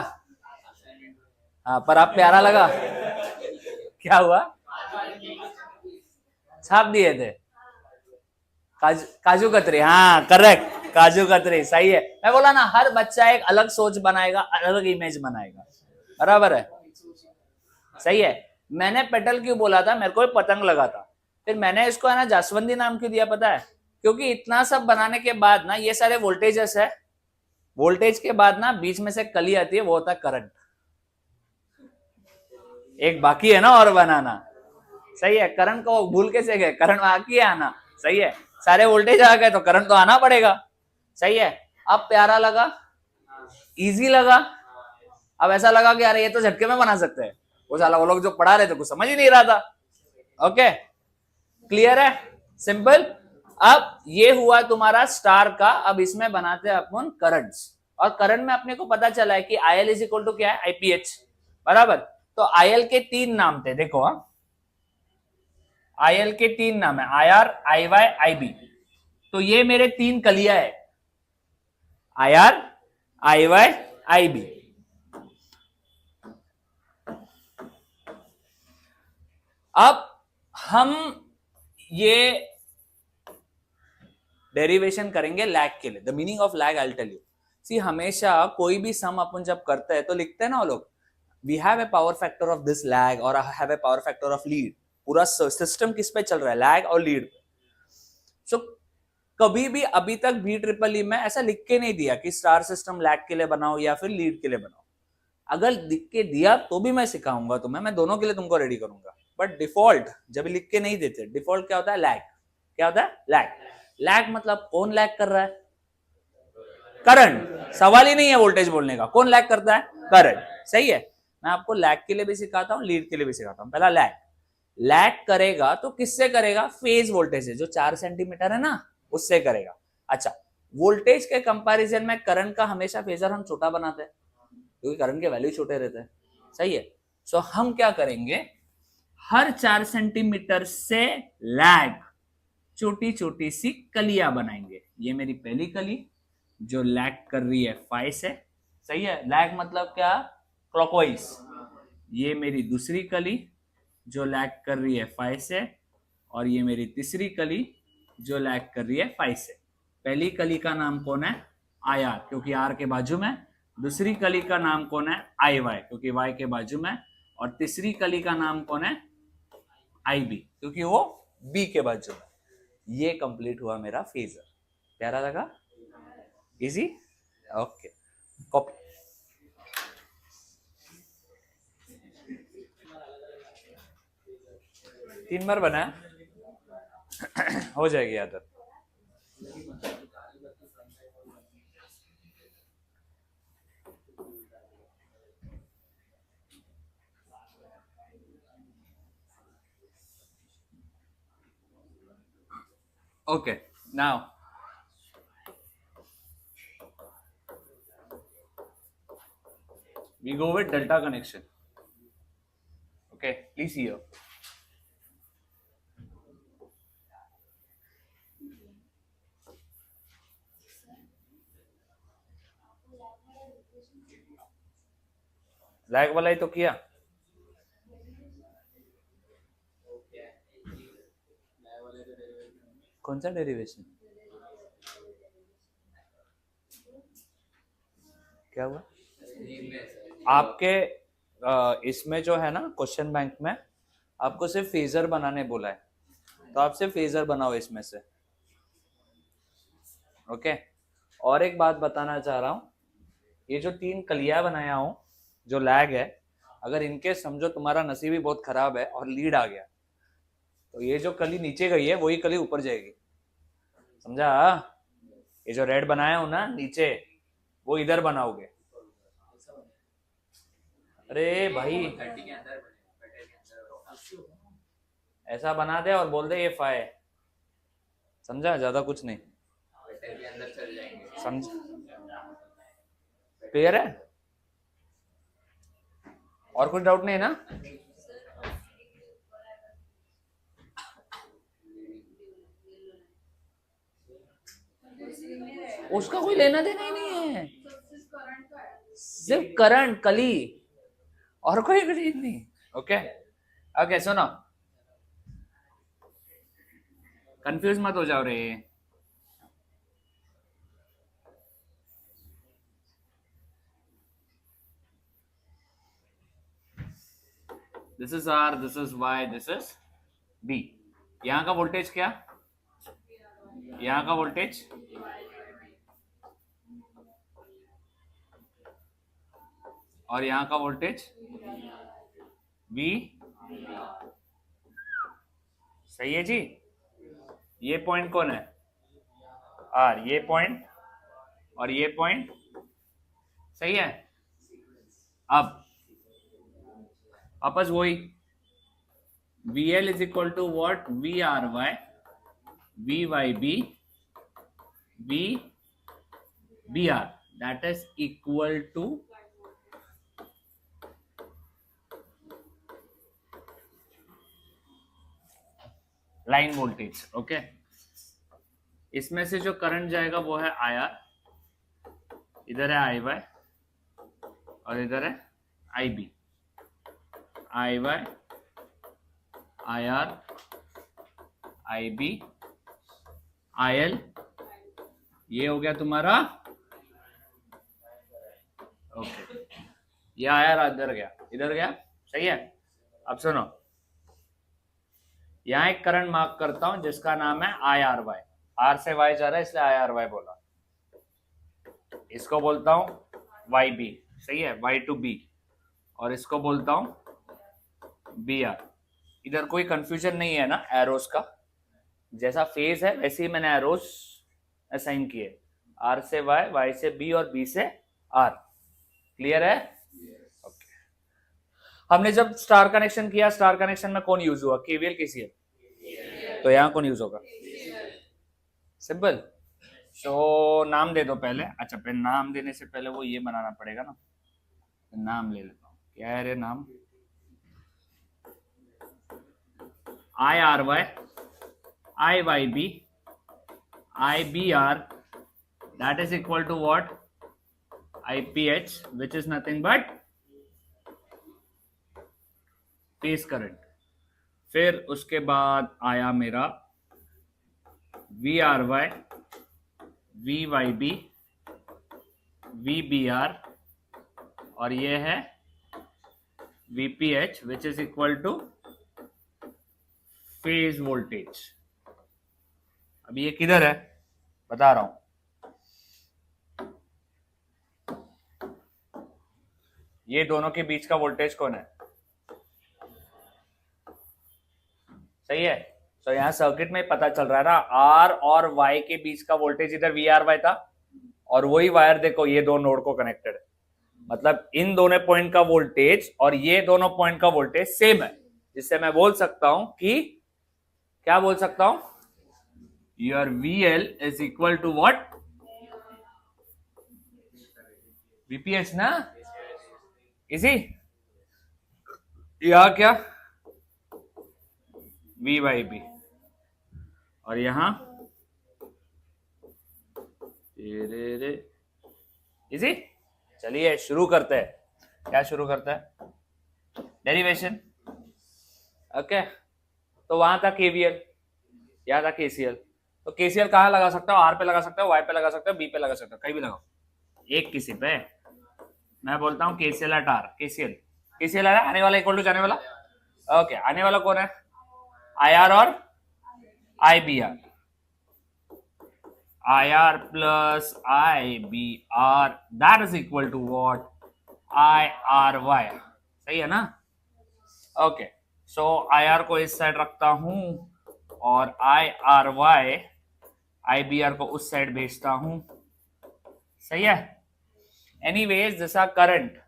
[SPEAKER 2] हाँ, पर अब प्यारा लगा? क्या हुआ? छाप दिए थे काजू कतरी, हाँ करेक्ट, काजू कतरी सही है। मैं बोला ना, हर बच्चा एक अलग सोच बनाएगा, अलग इमेज बनाएगा, बराबर है, सही है। मैंने पेटल क्यों बोला था, मेरे को पतंग लगा था, फिर मैंने इसको है ना जासवंदी नाम क्यों दिया पता है? क्योंकि इतना सब बनाने के बाद ना ये सारे वोल्टेजेस है, वोल्टेज के बाद ना बीच में से कली आती है, वो होता है करंट। एक बाकी है ना और बनाना, सही है। करंट को भूल कैसे गए, करंट बाकी है आना, सही है। सारे वोल्टेज आ गए तो करंट तो आना पड़ेगा, सही है। अब प्यारा लगा, इजी लगा। अब ऐसा लगा कि यार ये तो झटके में बना सकते हैं, वो साला वो लोग जो पढ़ा रहे थे कुछ समझ ही नहीं रहा था। ओके, क्लियर है, सिंपल। अब ये हुआ तुम्हारा स्टार का। अब इसमें बनाते हैं अपन करंट्स, और करंट में अपने को पता चला है कि आईएल इज इक्वल टू क्या है, आईपीएच, बराबर। तो आईएल के तीन नाम थे, देखो हाँ, आईएल के तीन नाम है, आईआर, आईवाई, आईबी। तो ये मेरे तीन कलियां है, आईआर, आईवाई, आईबी। अब हम ये डेरिवेशन करेंगे लैग के लिए। The meaning of lag I will tell you. See, हमेशा कोई भी सम अपन जब करते हैं तो लिखते हैं ना वो लोग, we have a power factor of this lag और I have a power factor of lead. पूरा सिस्टम किस पे चल रहा है, लैग और लीड पे। सो कभी भी अभी तक बी ट्रिपल ई में ऐसा लिख के नहीं दिया कि स्टार सिस्टम लैग के लिए बनाओ या फिर लीड के लिए बनाओ। अगर लिख के दिया तो भी मैं सिखाऊंगा तुम्हें, मैं दोनों के लिए तुमको रेडी करूंगा। बट डिफॉल्ट जब लिख के नहीं देते, डिफॉल्ट क्या होता है, लैग। क्या होता है, लैग। लैग मतलब कौन लैग कर रहा है, करंट। सवाल ही नहीं है वोल्टेज बोलने का, कौन लैग करता है, करंट, सही है। मैं आपको लैग के लिए भी सिखाता हूं, लीड के लिए भी सिखाता हूं। पहला लैग, लैग करेगा तो किससे करेगा, फेज वोल्टेज से, जो 4 सेंटीमीटर है ना उससे करेगा। अच्छा, वोल्टेज के कंपैरिजन में करंट का हमेशा फेजर हम छोटा बनाते हैं क्योंकि करंट के वैल्यू छोटे रहते हैं, सही है। सो हम क्या करेंगे, हर 4 सेंटीमीटर से लैग छोटी छोटी सी कलियां बनाएंगे। ये मेरी पहली कली जो लैग कर रही है फाई से, सही है। लैग मतलब क्या, क्लॉकवाइज। ये मेरी दूसरी कली जो लैग कर रही है फाई से, और ये मेरी तीसरी कली जो लैग कर रही है फाई से। पहली कली का नाम कौन है, आई आर, क्योंकि आर के बाजू में। दूसरी कली का नाम कौन है, आई वाई, क्योंकि वाई के बाजू में। और तीसरी कली का नाम कौन है, आई बी, क्योंकि वो बी के बाजू में। ये कंप्लीट हुआ मेरा फेजर। प्यारा लगा, इजी, ओके, कॉपी। तीन बार बना हो जाएगी आदत। Okay, now we go with delta connection. Okay, please hear. Lag वाला ही तो किया, कौन सा डेरिवेशन, क्या हुआ आपके इसमें जो है ना क्वेश्चन बैंक में आपको सिर्फ फेजर बनाने बोला है, तो आप सिर्फ फेजर बनाओ इसमें से। ओके, और एक बात बताना चाह रहा हूं, ये जो 3 कलियां बनाया हूं जो लैग है, अगर इनके समझो तुम्हारा नसीब ही बहुत खराब है और लीड आ गया तो ये जो कली नीचे गई है वही कली ऊपर जाएगी, समझा।
[SPEAKER 1] ये जो रेड बनाया हो ना नीचे, वो इधर बनाओगे। अरे भाई ऐसा बना दे और बोल दे ये फाइ है, समझा? ज्यादा कुछ नहीं, समझ? क्लियर है? और कुछ डाउट नहीं है ना? उसका कोई लेना देना ही नहीं है, सिर्फ करंट कली, और कोई चीज नहीं। ओके ओके, सुनो, कंफ्यूज मत हो जाओ रे। This is R, this is Y, this is B. यहां का वोल्टेज क्या? यहां का वोल्टेज और यहां का वोल्टेज V, सही है जी। ये पॉइंट कौन है? R, ये पॉइंट और ये पॉइंट, सही है। अब वापस वही, VL is equal to what? VRY, VYB, VBR, that is equal to line voltage. Okay, इसमें से जो करंट जाएगा वो है IR, इधर है IY और इधर है IB। IY, IR, IB, IL, ये हो गया तुम्हारा। ओके, ये IR इधर गया, इधर गया, सही है। अब सुनो, यहां एक करंट मार्क करता हूं जिसका नाम है IRY, R से Y जा रहा है इसलिए IRY बोला। इसको बोलता हूं YB, सही है, Y to B, और इसको बोलता हूं BR। इधर कोई कंफ्यूजन नहीं है ना एरोस का? जैसा फेज है वैसे ही मैंने एरोस असाइन किए, R से Y, Y से B और B से R। क्लियर है? ओके। हमने जब स्टार कनेक्शन किया, स्टार कनेक्शन में कौन यूज हुआ? KVL, KCL। तो यहां कौन यूज होगा? सिंपल। सो नाम दे दो पहले। अच्छा, फिर नाम देने से पहले वो ये बनाना पड़ेगा ना, नाम ले लेता हूँ। क्या है रे नाम? IRY, IYB, IBR, that is equal to what? IPH, which is nothing but phase current. फिर उसके बाद आया मेरा VRY, VYB, VBR, और ये है VPH, which is equal to phase voltage. अब ये किधर है बता रहा हूं। ये दोनों के बीच का वोल्टेज कौन है? सही है। तो यहां सर्किट में पता चल रहा है ना, आर और वाई के बीच का वोल्टेज इधर VRY था, और वही वायर देखो ये दो नोड को कनेक्टेड है, मतलब इन दोनों पॉइंट का वोल्टेज और ये दोनों पॉइंट का वोल्टेज सेम है, जिससे मैं बोल सकता हूं कि क्या बोल सकता हूं? Your VL is equal to what? VPH ना, इजी। यहां क्या? VYB, और यहां इजी। चलिए शुरू करते हैं। क्या शुरू करते हैं? डेरिवेशन। ओके, तो वहां था KVL, यहां था KCL। तो KCL कहां लगा सकता हो? R पे लगा सकते हो, Y पे लगा सकते हो, B पे लगा सकते हो, कहीं भी लगाओ, एक किसी पे। मैं बोलता हूं KCL एट R। KCL है आने वाला इक्वल टू जाने वाला। ओके, आने वाला कौन है? IR और IBR। IR plus IBR, that is equal to what? IRY। सही है ना? ओके, सो IR को इस साइड रखता हूं और IRY IBR को उस साइड भेजता हूं, सही है। एनीवेज जैसा करंट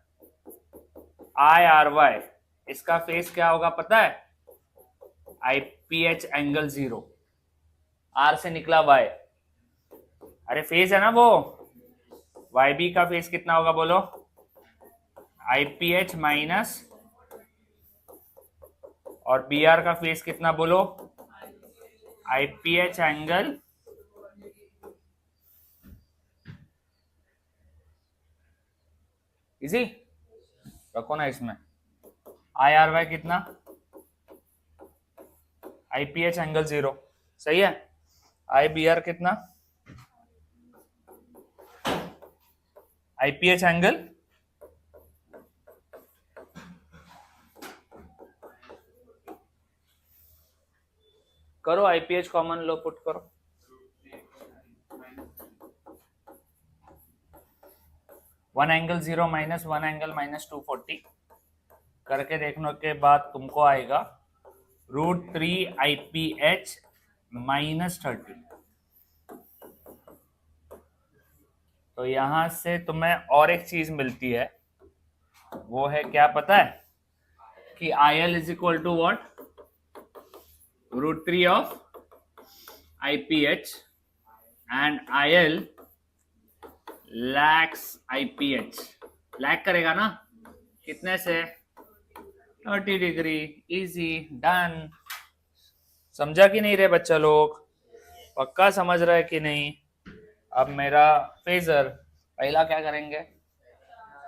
[SPEAKER 1] IRY, इसका फेस क्या होगा पता है, IPH एंगल 0, R से निकला Y, अरे फेस है ना वो, YB का फेस कितना होगा बोलो, IPH माइनस, और BR का फेस कितना बोलो, IPH एंगल इजी, रखो ना इसमें। IRY कितना, IPH एंगल 0, सही है। IBR कितना, IPH एंगल करो, IPH कॉमन लो पुट करो, one angle 0 minus one angle minus 240 करके देखने के बाद तुमको आएगा √3 IPH माइनस 30। तो यहां से तुम्हें और एक चीज मिलती है, वो है क्या पता है, कि IL is equal to what, √3 of IPH and IL lags IPH, lag करेगा ना कितने से, 30 डिग्री, इजी डन। समझा कि नहीं रे बच्चा लोग, पक्का समझ रहा है कि नहीं। अब मेरा फेजर पहला क्या करेंगे,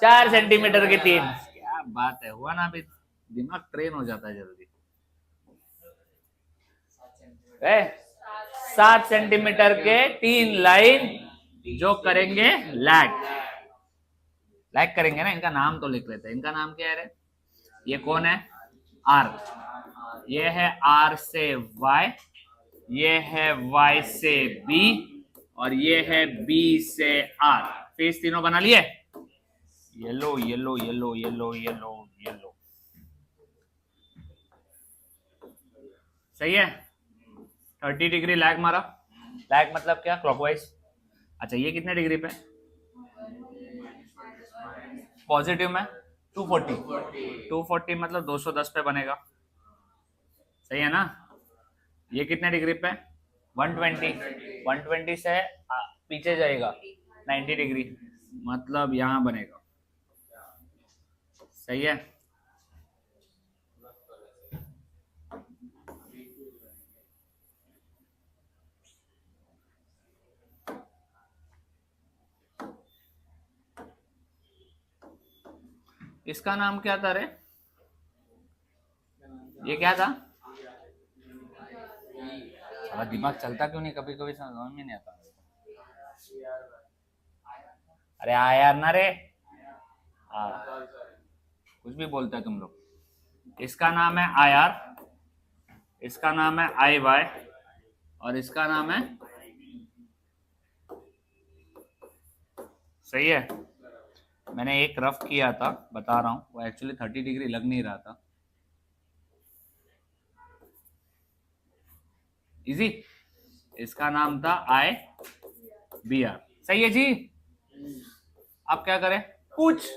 [SPEAKER 1] 4 सेंटीमीटर के 3, क्या बात है, हुआ ना, अभी दिमाग ट्रेन हो जाता है जल्दी। 7 सेंटीमीटर के 3 लाइन जो करेंगे लैग, लैग करेंगे ना, इनका नाम तो लिख लेते हैं, इनका नाम क्या है, ये कौन है, R, ये है R से Y, ये है Y से B, और ये है B से R, फेस तीनों बना लिए, yellow yellow yellow yellow yellow yellow, सही है। 30 डिग्री लैग मारा, लैग मतलब क्या, क्लॉकवाइज। अच्छा ये कितने डिग्री पे, पॉजिटिव में 240 मतलब 210 पे बनेगा, सही है ना। ये कितने डिग्री पे, 120 से पीछे जाएगा 90 डिग्री, मतलब यहां बनेगा, सही है। इसका नाम क्या था रे, ये क्या था, साला दिमाग चलता क्यों नहीं, कभी कभी समझ में नहीं आता। अरे यार ना रे, कुछ भी बोलता है तुम लोग। इसका नाम है IR, इसका नाम है IY, और इसका नाम है, सही है। मैंने एक रफ किया था, बता रहा हूं, वो एक्चुअली 30 डिग्री लग नहीं रहा था, इजी। इसका नाम था IBR, सही है जी। आप क्या करें, पूछ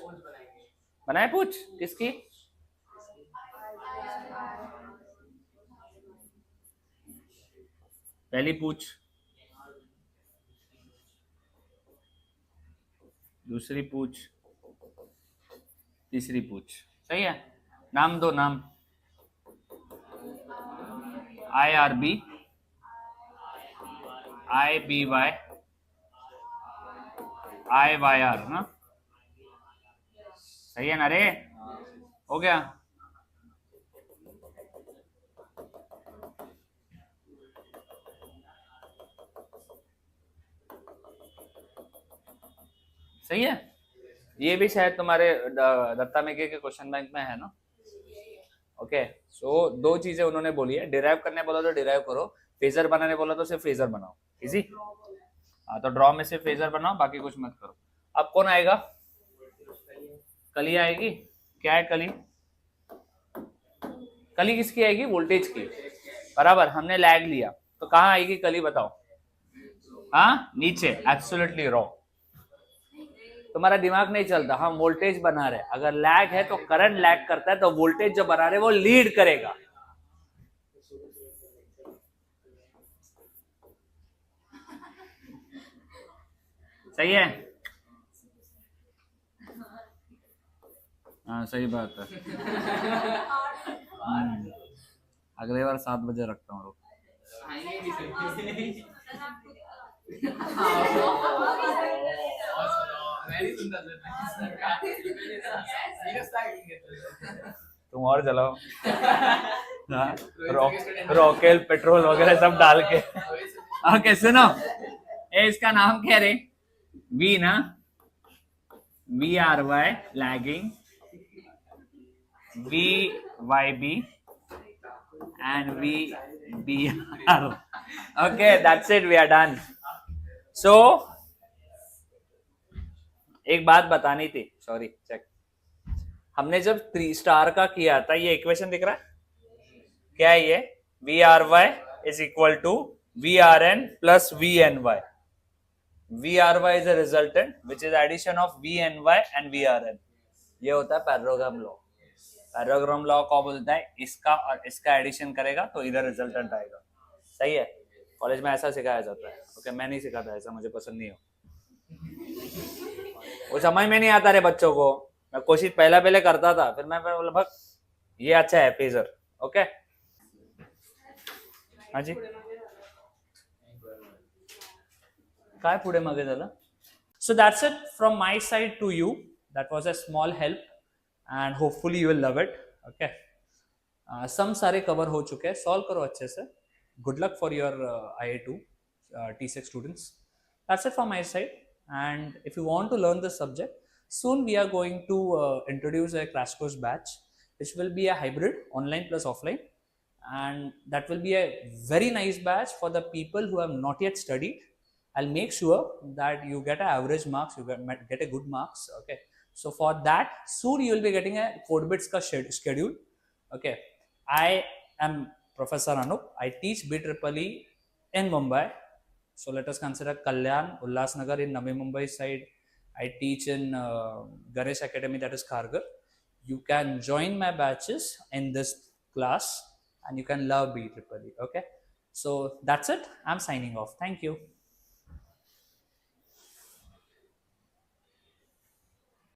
[SPEAKER 1] बनाए, पूछ किसकी, पहली पूछ, दूसरी पूछ, तीसरी पूछ, सही है। नाम दो, नाम, IRB, IBY, IYR ना, सही है ना रे, हो गया। सही है, ये भी शायद तुम्हारे दत्ता मेघे के क्वेश्चन बैंक में है ना। ओके, सो दो चीजें उन्होंने बोली है, डिराइव करने बोला तो डिराइव करो, फेजर बनाने बोला तो सिर्फ फेजर बनाओ, इजी। हाँ तो ड्रॉ में से फेजर बनाओ, बाकी कुछ मत करो। अब कौन आएगा, कली आएगी, क्या है कली, कली किसकी आएगी, वोल्टेज की, बराबर। हमने लैग लिया तो कहाँ आएगी कली, बताओ,
[SPEAKER 2] हाँ नीचे एब्सोल्युटली रॉन्ग, तुम्हारा दिमाग नहीं चलता, हम वोल्टेज बना रहे हैं, अगर लैग है तो करंट लैग करता है, तो वोल्टेज जो बना रहे हैं वो लीड करेगा। सही है, हाँ सही बात है। अगले बार 7 बजे रखता हूँ। तुम और चलाओ। हाँ, रॉकेल पेट्रोल वगैरह सब डाल के। ओके सुनो, इसका नाम क्या रे? वी ना, V R Y lagging, V Y B and VBR. Okay, that's it. We are done. So, एक बात बतानी थी, सॉरी चेक। हमने जब 3 स्टार का किया था, ये इक्वेशन दिख रहा है क्या है? ये VRY is equal to VRN plus VNY. VRY is a resultant which is addition of VNY and VRN. ये होता है पैरेललोग्राम लॉ। पैरेललोग्राम लॉ को बोलता है इसका और इसका एडिशन करेगा तो इधर रिजल्टेंट आएगा। सही है, कॉलेज में ऐसा सिखाया जाता है। ओके, मैं नहीं सिखाता ऐसा, मुझे पसंद नहीं हो, वो समझ में नहीं आता रे बच्चों को। मैं कोशिश पहले करता था, फिर मैं बोला भग ये अच्छा है पेजर। ओके हाँ जी, काय पुढे मागे झालं? So that's it from my side to you. That was a small help and hopefully you will love it. Okay. Some सारे कवर हो चुके हैं, सॉल्व करो अच्छे से। Good luck for your IA2 T6 students. That's it from my side. And if you want to learn this subject, soon we are going to introduce a crash course batch, which will be a hybrid, online plus offline. And that will be a very nice batch for the people who have not yet studied. I'll make sure that you get an average marks, you get a good marks. Okay, so for that soon you will be getting a CodeBits ka schedule. Okay, I am Professor Anup. I teach BEEE in Mumbai. So let us consider Kalyan, Ulhasnagar in Navi Mumbai side. I teach in Ganesh Academy, that is Kharghar. You can join my batches in this class and you can love BEEE. Okay, so that's it. I'm signing off. Thank you.